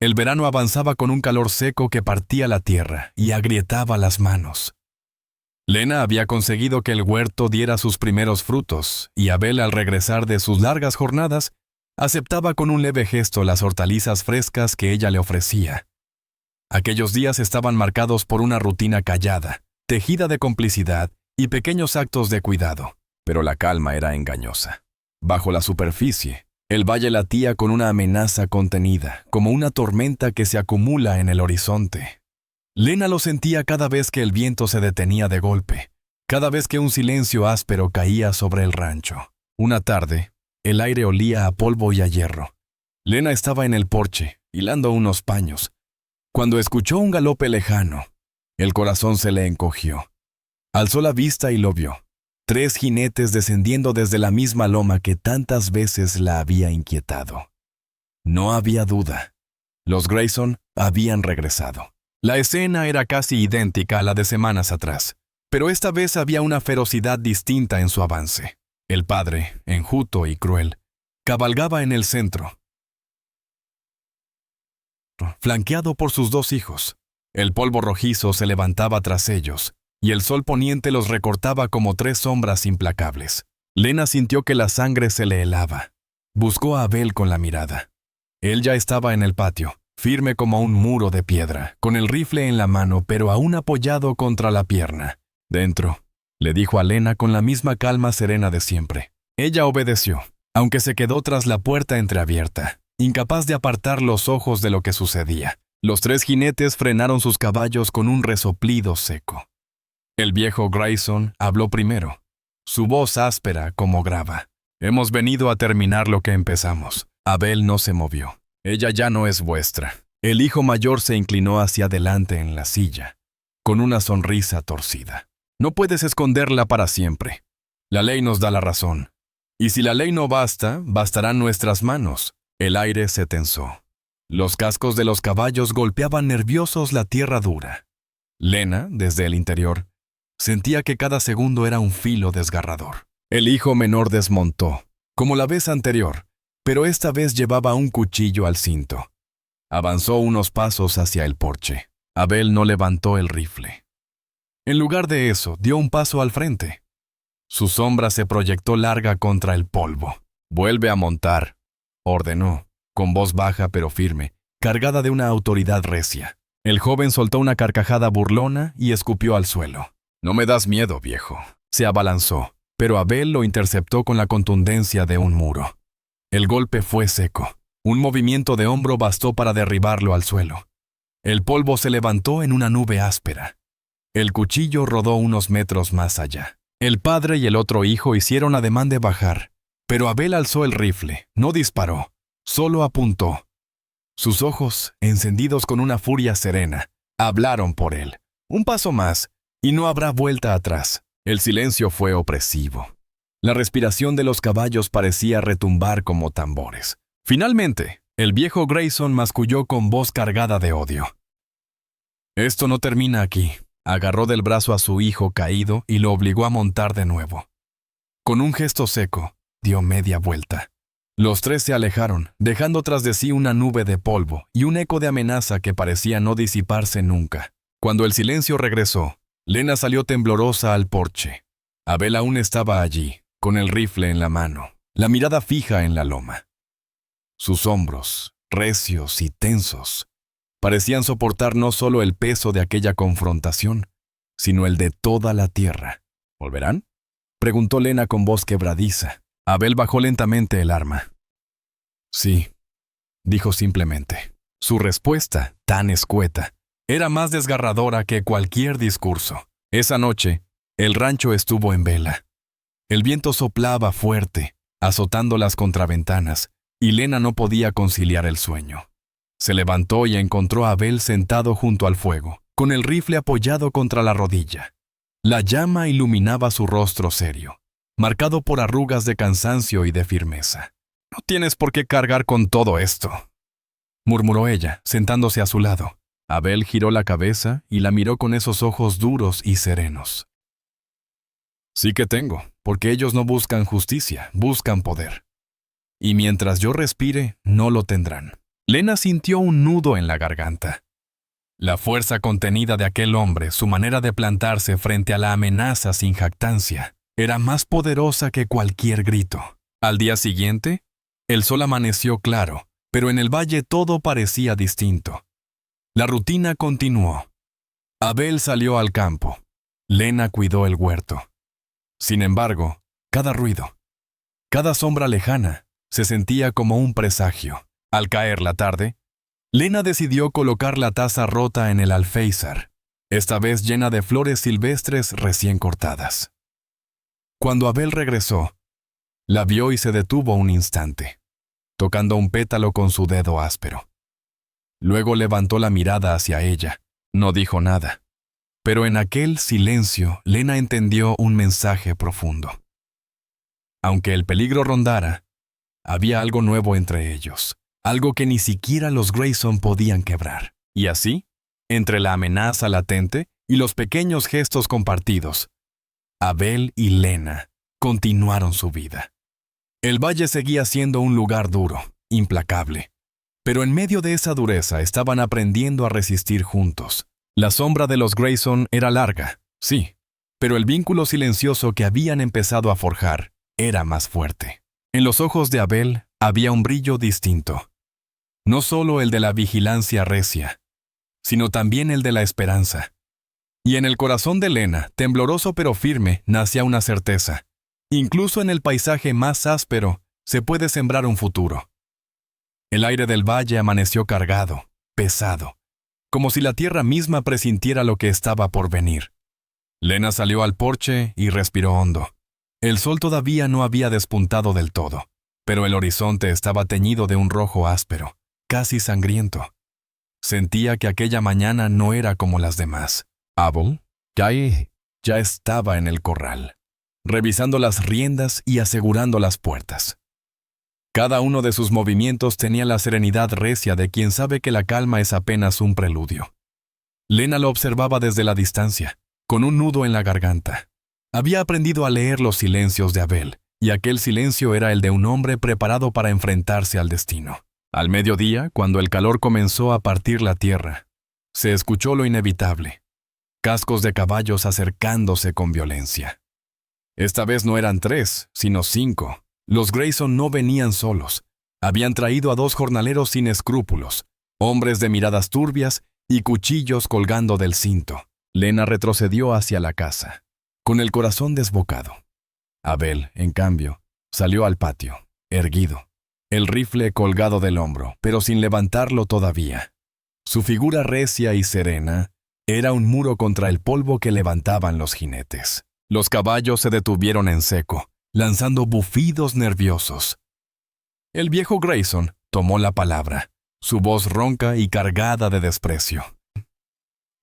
S1: El verano avanzaba con un calor seco que partía la tierra y agrietaba las manos. Lena había conseguido que el huerto diera sus primeros frutos, y Abel, al regresar de sus largas jornadas, aceptaba con un leve gesto las hortalizas frescas que ella le ofrecía. Aquellos días estaban marcados por una rutina callada, tejida de complicidad y pequeños actos de cuidado, pero la calma era engañosa. Bajo la superficie, el valle latía con una amenaza contenida, como una tormenta que se acumula en el horizonte. Lena lo sentía cada vez que el viento se detenía de golpe, cada vez que un silencio áspero caía sobre el rancho. Una tarde, el aire olía a polvo y a hierro. Lena estaba en el porche, hilando unos paños, cuando escuchó un galope lejano. El corazón se le encogió. Alzó la vista y lo vio. 3 jinetes descendiendo desde la misma loma que tantas veces la había inquietado. No había duda. Los Grayson habían regresado. La escena era casi idéntica a la de semanas atrás, pero esta vez había una ferocidad distinta en su avance. El padre, enjuto y cruel, cabalgaba en el centro, flanqueado por sus 2 hijos. El polvo rojizo se levantaba tras ellos, y el sol poniente los recortaba como 3 sombras implacables. Lena sintió que la sangre se le helaba. Buscó a Abel con la mirada. Él ya estaba en el patio, firme como un muro de piedra, con el rifle en la mano, pero aún apoyado contra la pierna. «Dentro», le dijo a Lena con la misma calma serena de siempre. Ella obedeció, aunque se quedó tras la puerta entreabierta, incapaz de apartar los ojos de lo que sucedía. Los 3 jinetes frenaron sus caballos con un resoplido seco. El viejo Grayson habló primero, su voz áspera como grava. «Hemos venido a terminar lo que empezamos». Abel no se movió. «Ella ya no es vuestra». El hijo mayor se inclinó hacia adelante en la silla, con una sonrisa torcida. «No puedes esconderla para siempre. La ley nos da la razón. Y si la ley no basta, bastarán nuestras manos». El aire se tensó. Los cascos de los caballos golpeaban nerviosos la tierra dura. Lena, desde el interior, sentía que cada segundo era un filo desgarrador. El hijo menor desmontó, como la vez anterior, pero esta vez llevaba un cuchillo al cinto. Avanzó unos pasos hacia el porche. Abel no levantó el rifle. En lugar de eso, dio un paso al frente. Su sombra se proyectó larga contra el polvo. «Vuelve a montar», ordenó, con voz baja pero firme, cargada de una autoridad recia. El joven soltó una carcajada burlona y escupió al suelo. No me das miedo, viejo. Se abalanzó, pero Abel lo interceptó con la contundencia de un muro. El golpe fue seco. Un movimiento de hombro bastó para derribarlo al suelo. El polvo se levantó en una nube áspera. El cuchillo rodó unos metros más allá. El padre y el otro hijo hicieron ademán de bajar, pero Abel alzó el rifle, no disparó, solo apuntó. Sus ojos, encendidos con una furia serena, hablaron por él. Un paso más, y no habrá vuelta atrás. El silencio fue opresivo. La respiración de los caballos parecía retumbar como tambores. Finalmente, el viejo Grayson masculló con voz cargada de odio. Esto no termina aquí. Agarró del brazo a su hijo caído y lo obligó a montar de nuevo. Con un gesto seco, dio media vuelta. Los tres se alejaron, dejando tras de sí una nube de polvo y un eco de amenaza que parecía no disiparse nunca. Cuando el silencio regresó, Lena salió temblorosa al porche. Abel aún estaba allí, con el rifle en la mano, la mirada fija en la loma. Sus hombros, recios y tensos, parecían soportar no solo el peso de aquella confrontación, sino el de toda la tierra. ¿Volverán?, preguntó Lena con voz quebradiza. Abel bajó lentamente el arma. Sí, dijo simplemente. Su respuesta, tan escueta, era más desgarradora que cualquier discurso. Esa noche, el rancho estuvo en vela. El viento soplaba fuerte, azotando las contraventanas, y Lena no podía conciliar el sueño. Se levantó y encontró a Abel sentado junto al fuego, con el rifle apoyado contra la rodilla. La llama iluminaba su rostro serio, marcado por arrugas de cansancio y de firmeza. «No tienes por qué cargar con todo esto», murmuró ella, sentándose a su lado. Abel giró la cabeza y la miró con esos ojos duros y serenos. «Sí que tengo, porque ellos no buscan justicia, buscan poder. Y mientras yo respire, no lo tendrán». Lena sintió un nudo en la garganta. La fuerza contenida de aquel hombre, su manera de plantarse frente a la amenaza sin jactancia, era más poderosa que cualquier grito. Al día siguiente, el sol amaneció claro, pero en el valle todo parecía distinto. La rutina continuó. Abel salió al campo. Lena cuidó el huerto. Sin embargo, cada ruido, cada sombra lejana, se sentía como un presagio. Al caer la tarde, Lena decidió colocar la taza rota en el alféizar, esta vez llena de flores silvestres recién cortadas. Cuando Abel regresó, la vio y se detuvo un instante, tocando un pétalo con su dedo áspero. Luego levantó la mirada hacia ella. No dijo nada, pero en aquel silencio Lena entendió un mensaje profundo. Aunque el peligro rondara, había algo nuevo entre ellos. Algo que ni siquiera los Grayson podían quebrar. Y así, entre la amenaza latente y los pequeños gestos compartidos, Abel y Lena continuaron su vida. El valle seguía siendo un lugar duro, implacable. Pero en medio de esa dureza estaban aprendiendo a resistir juntos. La sombra de los Grayson era larga, sí, pero el vínculo silencioso que habían empezado a forjar era más fuerte. En los ojos de Abel había un brillo distinto. No solo el de la vigilancia recia, sino también el de la esperanza. Y en el corazón de Lena, tembloroso pero firme, nacía una certeza. Incluso en el paisaje más áspero, se puede sembrar un futuro. El aire del valle amaneció cargado, pesado, como si la tierra misma presintiera lo que estaba por venir. Lena salió al porche y respiró hondo. El sol todavía no había despuntado del todo, pero el horizonte estaba teñido de un rojo áspero, casi sangriento. Sentía que aquella mañana no era como las demás. Abel ya estaba en el corral, revisando las riendas y asegurando las puertas. Cada uno de sus movimientos tenía la serenidad recia de quien sabe que la calma es apenas un preludio. Lena lo observaba desde la distancia, con un nudo en la garganta. Había aprendido a leer los silencios de Abel, y aquel silencio era el de un hombre preparado para enfrentarse al destino. Al mediodía, cuando el calor comenzó a partir la tierra, se escuchó lo inevitable: cascos de caballos acercándose con violencia. Esta vez no eran 3, sino 5. Los Grayson no venían solos. Habían traído a 2 jornaleros sin escrúpulos, hombres de miradas turbias y cuchillos colgando del cinto. Lena retrocedió hacia la casa, con el corazón desbocado. Abel, en cambio, salió al patio, erguido, el rifle colgado del hombro, pero sin levantarlo todavía. Su figura recia y serena era un muro contra el polvo que levantaban los jinetes. Los caballos se detuvieron en seco, lanzando bufidos nerviosos. El viejo Grayson tomó la palabra, su voz ronca y cargada de desprecio.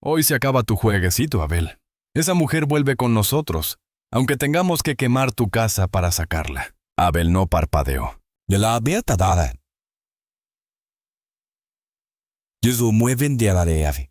S1: «Hoy se acaba tu jueguecito, Abel. Esa mujer vuelve con nosotros, aunque tengamos que quemar tu casa para sacarla». Abel no parpadeó.
S2: De la verdad. Yo mueven de la de.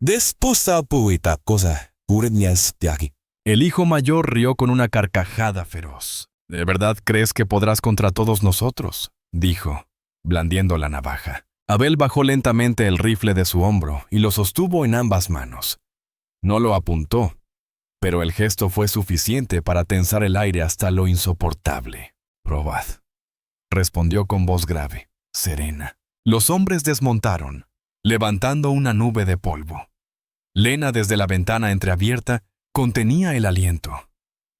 S2: Desposa poeta cosa, urenias de aquí.
S1: El hijo mayor rió con una carcajada feroz. «¿De verdad crees que podrás contra todos nosotros?», dijo, blandiendo la navaja. Abel bajó lentamente el rifle de su hombro y lo sostuvo en ambas manos. No lo apuntó, pero el gesto fue suficiente para tensar el aire hasta lo insoportable. «Probad», respondió con voz grave, serena. Los hombres desmontaron, levantando una nube de polvo. Lena, desde la ventana entreabierta, contenía el aliento.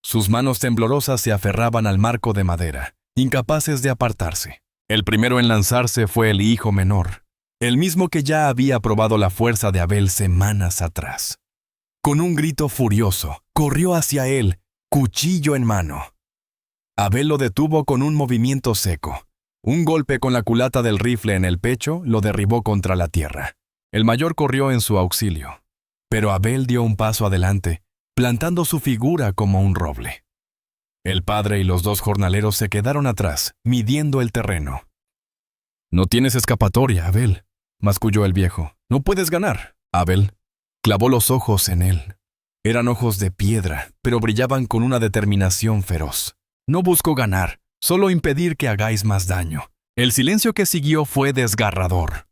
S1: Sus manos temblorosas se aferraban al marco de madera, incapaces de apartarse. El primero en lanzarse fue el hijo menor, el mismo que ya había probado la fuerza de Abel semanas atrás. Con un grito furioso, corrió hacia él, cuchillo en mano. Abel lo detuvo con un movimiento seco. Un golpe con la culata del rifle en el pecho lo derribó contra la tierra. El mayor corrió en su auxilio, pero Abel dio un paso adelante, plantando su figura como un roble. El padre y los dos jornaleros se quedaron atrás, midiendo el terreno. «No tienes escapatoria, Abel», masculló el viejo. «No puedes ganar». Abel clavó los ojos en él. Eran ojos de piedra, pero brillaban con una determinación feroz. «No busco ganar, solo impedir que hagáis más daño». El silencio que siguió fue desgarrador.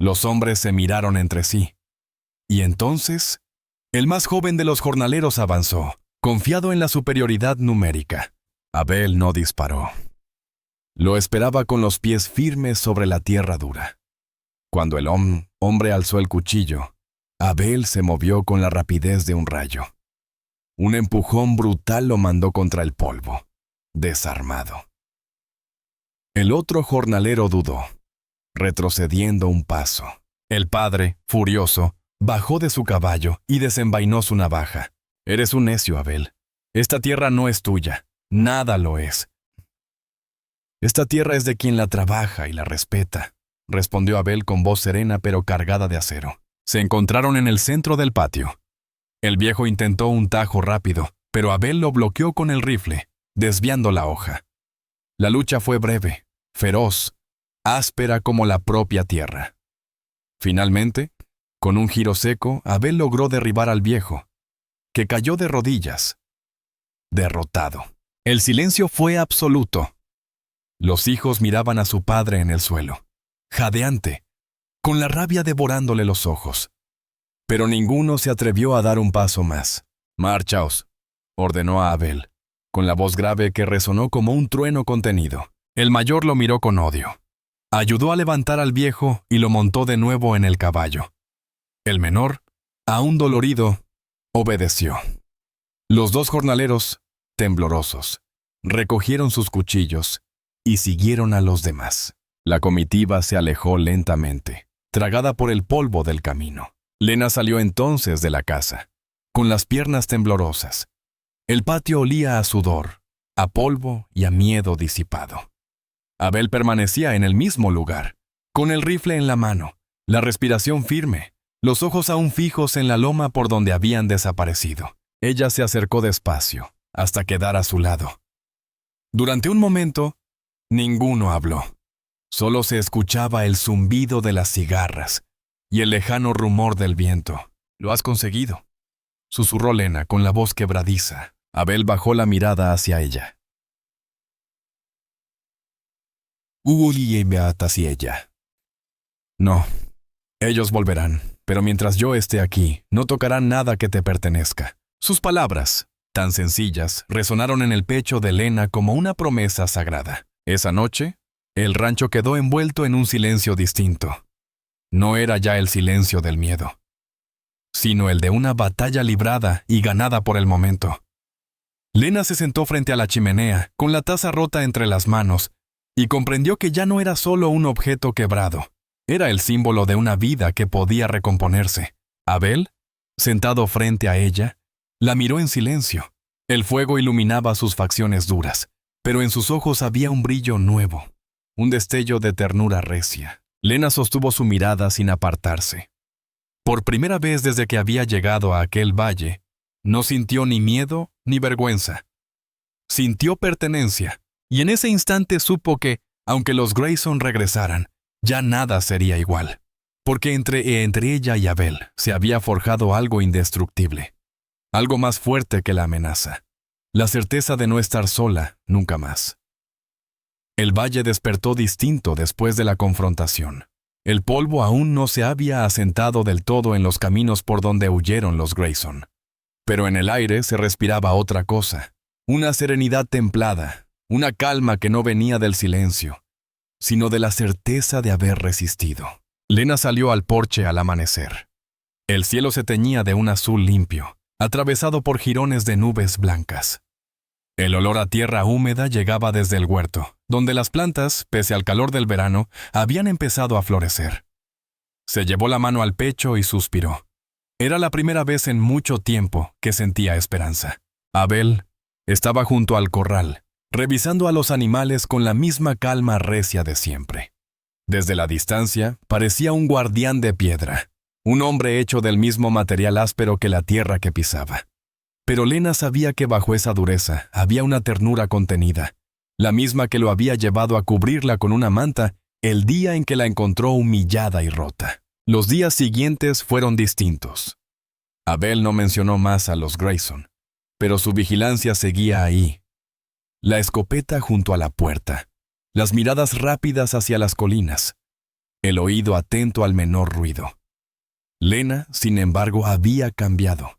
S1: Los hombres se miraron entre sí. Y entonces, el más joven de los jornaleros avanzó, confiado en la superioridad numérica. Abel no disparó. Lo esperaba con los pies firmes sobre la tierra dura. Cuando el hombre alzó el cuchillo, Abel se movió con la rapidez de un rayo. Un empujón brutal lo mandó contra el polvo, desarmado. El otro jornalero dudó, retrocediendo un paso. El padre, furioso, bajó de su caballo y desenvainó su navaja. «Eres un necio, Abel. Esta tierra no es tuya. Nada lo es. Esta tierra es de quien la trabaja y la respeta», respondió Abel con voz serena pero cargada de acero. Se encontraron en el centro del patio. El viejo intentó un tajo rápido, pero Abel lo bloqueó con el rifle, desviando la hoja. La lucha fue breve, feroz, áspera como la propia tierra. Finalmente, con un giro seco, Abel logró derribar al viejo, que cayó de rodillas, derrotado. El silencio fue absoluto. Los hijos miraban a su padre en el suelo, jadeante, con la rabia devorándole los ojos. Pero ninguno se atrevió a dar un paso más. «Marchaos», ordenó a Abel, con la voz grave que resonó como un trueno contenido. El mayor lo miró con odio. Ayudó a levantar al viejo y lo montó de nuevo en el caballo. El menor, aún dolorido, obedeció. Los dos jornaleros, temblorosos, recogieron sus cuchillos y siguieron a los demás. La comitiva se alejó lentamente, tragada por el polvo del camino. Lena salió entonces de la casa, con las piernas temblorosas. El patio olía a sudor, a polvo y a miedo disipado. Abel permanecía en el mismo lugar, con el rifle en la mano, la respiración firme, los ojos aún fijos en la loma por donde habían desaparecido. Ella se acercó despacio, hasta quedar a su lado. Durante un momento, ninguno habló. Solo se escuchaba el zumbido de las cigarras y el lejano rumor del viento. «Lo has conseguido», susurró Lena con la voz quebradiza. Abel bajó la mirada hacia ella.
S2: Hacia ella.
S1: «No, ellos volverán, pero mientras yo esté aquí, no tocarán nada que te pertenezca». Sus palabras, tan sencillas, resonaron en el pecho de Lena como una promesa sagrada. Esa noche, el rancho quedó envuelto en un silencio distinto. No era ya el silencio del miedo, sino el de una batalla librada y ganada por el momento. Lena se sentó frente a la chimenea, con la taza rota entre las manos, y comprendió que ya no era solo un objeto quebrado. Era el símbolo de una vida que podía recomponerse. Abel, sentado frente a ella, la miró en silencio. El fuego iluminaba sus facciones duras, pero en sus ojos había un brillo nuevo, un destello de ternura recia. Lena sostuvo su mirada sin apartarse. Por primera vez desde que había llegado a aquel valle, no sintió ni miedo ni vergüenza. Sintió pertenencia, y en ese instante supo que, aunque los Grayson regresaran, ya nada sería igual, porque entre ella y Abel se había forjado algo indestructible, algo más fuerte que la amenaza, la certeza de no estar sola nunca más. El valle despertó distinto después de la confrontación. El polvo aún no se había asentado del todo en los caminos por donde huyeron los Grayson. Pero en el aire se respiraba otra cosa, una serenidad templada, una calma que no venía del silencio, sino de la certeza de haber resistido. Lena salió al porche al amanecer. El cielo se teñía de un azul limpio, atravesado por jirones de nubes blancas. El olor a tierra húmeda llegaba desde el huerto, donde las plantas, pese al calor del verano, habían empezado a florecer. Se llevó la mano al pecho y suspiró. Era la primera vez en mucho tiempo que sentía esperanza. Abel estaba junto al corral, revisando a los animales con la misma calma recia de siempre. Desde la distancia, parecía un guardián de piedra, un hombre hecho del mismo material áspero que la tierra que pisaba. Pero Lena sabía que bajo esa dureza había una ternura contenida, la misma que lo había llevado a cubrirla con una manta el día en que la encontró humillada y rota. Los días siguientes fueron distintos. Abel no mencionó más a los Grayson, pero su vigilancia seguía ahí. La escopeta junto a la puerta, las miradas rápidas hacia las colinas, el oído atento al menor ruido. Lena, sin embargo, había cambiado.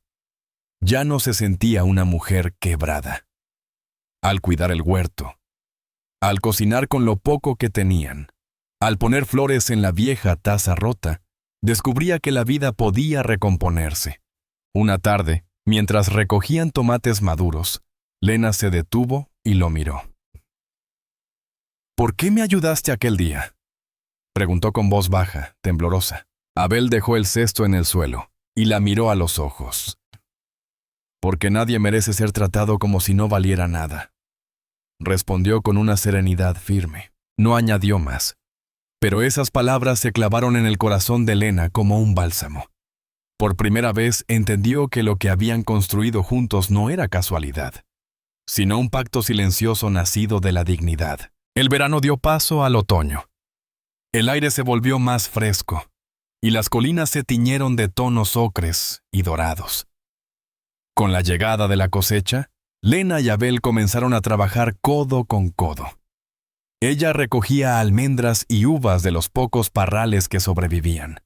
S1: Ya no se sentía una mujer quebrada. Al cuidar el huerto, al cocinar con lo poco que tenían, al poner flores en la vieja taza rota, descubría que la vida podía recomponerse. Una tarde, mientras recogían tomates maduros, Lena se detuvo y lo miró. ¿Por qué me ayudaste aquel día?, preguntó con voz baja, temblorosa. Abel dejó el cesto en el suelo y la miró a los ojos. Porque nadie merece ser tratado como si no valiera nada, respondió con una serenidad firme. No añadió más. Pero esas palabras se clavaron en el corazón de Lena como un bálsamo. Por primera vez entendió que lo que habían construido juntos no era casualidad, sino un pacto silencioso nacido de la dignidad. El verano dio paso al otoño. El aire se volvió más fresco, y las colinas se tiñeron de tonos ocres y dorados. Con la llegada de la cosecha, Lena y Abel comenzaron a trabajar codo con codo. Ella recogía almendras y uvas de los pocos parrales que sobrevivían.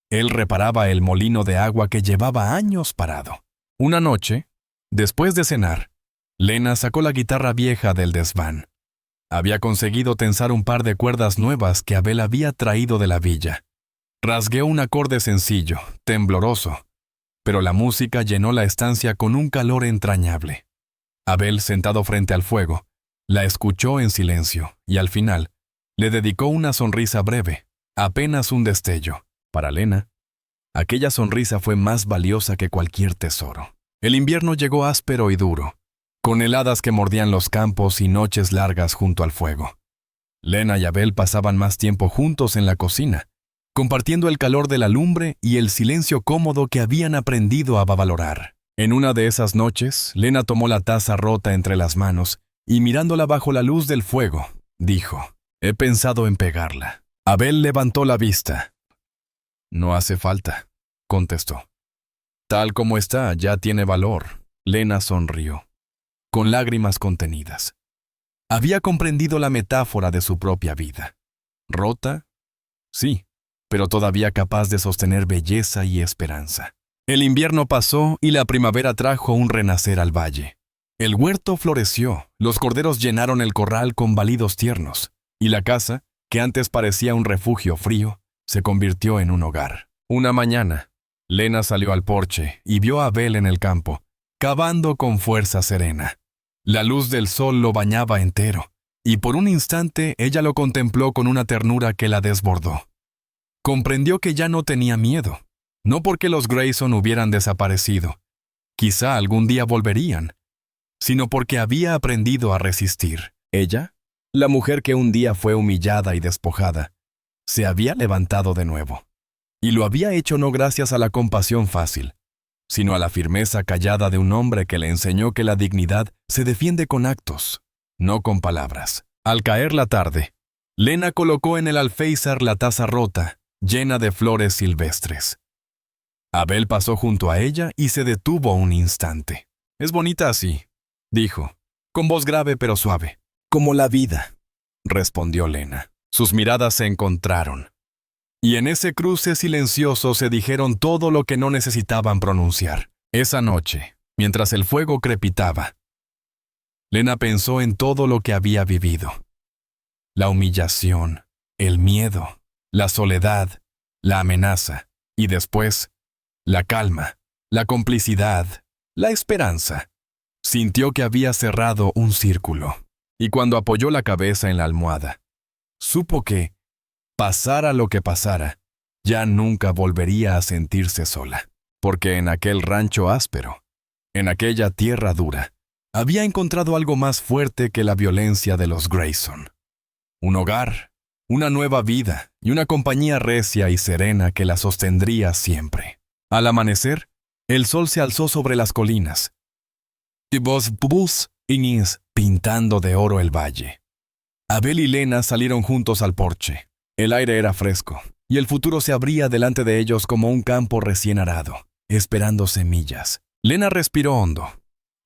S1: Él reparaba el molino de agua que llevaba años parado. Una noche, después de cenar, Lena sacó la guitarra vieja del desván. Había conseguido tensar un par de cuerdas nuevas que Abel había traído de la villa. Rasgueó un acorde sencillo, tembloroso, pero la música llenó la estancia con un calor entrañable. Abel, sentado frente al fuego, la escuchó en silencio y al final le dedicó una sonrisa breve, apenas un destello. Para Lena, aquella sonrisa fue más valiosa que cualquier tesoro. El invierno llegó áspero y duro, con heladas que mordían los campos y noches largas junto al fuego. Lena y Abel pasaban más tiempo juntos en la cocina, compartiendo el calor de la lumbre y el silencio cómodo que habían aprendido a valorar. En una de esas noches, Lena tomó la taza rota entre las manos y mirándola bajo la luz del fuego, dijo: «He pensado en pegarla». Abel levantó la vista. «No hace falta», contestó. «Tal como está, ya tiene valor». Lena sonrió, con lágrimas contenidas. Había comprendido la metáfora de su propia vida. ¿Rota? Sí, pero todavía capaz de sostener belleza y esperanza. El invierno pasó y la primavera trajo un renacer al valle. El huerto floreció, los corderos llenaron el corral con balidos tiernos, y la casa, que antes parecía un refugio frío, se convirtió en un hogar. Una mañana, Lena salió al porche y vio a Abel en el campo, cavando con fuerza serena. La luz del sol lo bañaba entero, y por un instante ella lo contempló con una ternura que la desbordó. Comprendió que ya no tenía miedo, no porque los Grayson hubieran desaparecido, quizá algún día volverían, sino porque había aprendido a resistir. Ella, la mujer que un día fue humillada y despojada, se había levantado de nuevo. Y lo había hecho no gracias a la compasión fácil, sino a la firmeza callada de un hombre que le enseñó que la dignidad se defiende con actos, no con palabras. Al caer la tarde, Lena colocó en el alféizar la taza rota, llena de flores silvestres. Abel pasó junto a ella y se detuvo un instante. «Es bonita así», dijo, con voz grave pero suave. «Como la vida», respondió Lena. Sus miradas se encontraron. Y en ese cruce silencioso se dijeron todo lo que no necesitaban pronunciar. Esa noche, mientras el fuego crepitaba, Lena pensó en todo lo que había vivido. La humillación, el miedo, la soledad, la amenaza, y después, la calma, la complicidad, la esperanza. Sintió que había cerrado un círculo, y cuando apoyó la cabeza en la almohada, supo que, pasara lo que pasara, ya nunca volvería a sentirse sola, porque en aquel rancho áspero, en aquella tierra dura, había encontrado algo más fuerte que la violencia de los Grayson. Un hogar, una nueva vida y una compañía recia y serena que la sostendría siempre. Al amanecer, el sol se alzó sobre las colinas, y vos bubus inis pintando de oro el valle. Abel y Lena salieron juntos al porche. El aire era fresco, y el futuro se abría delante de ellos como un campo recién arado, esperando semillas. Lena respiró hondo,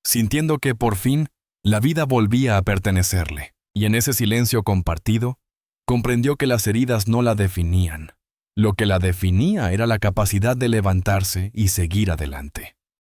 S1: sintiendo que por fin la vida volvía a pertenecerle, y en ese silencio compartido, comprendió que las heridas no la definían. Lo que la definía era la capacidad de levantarse y seguir adelante.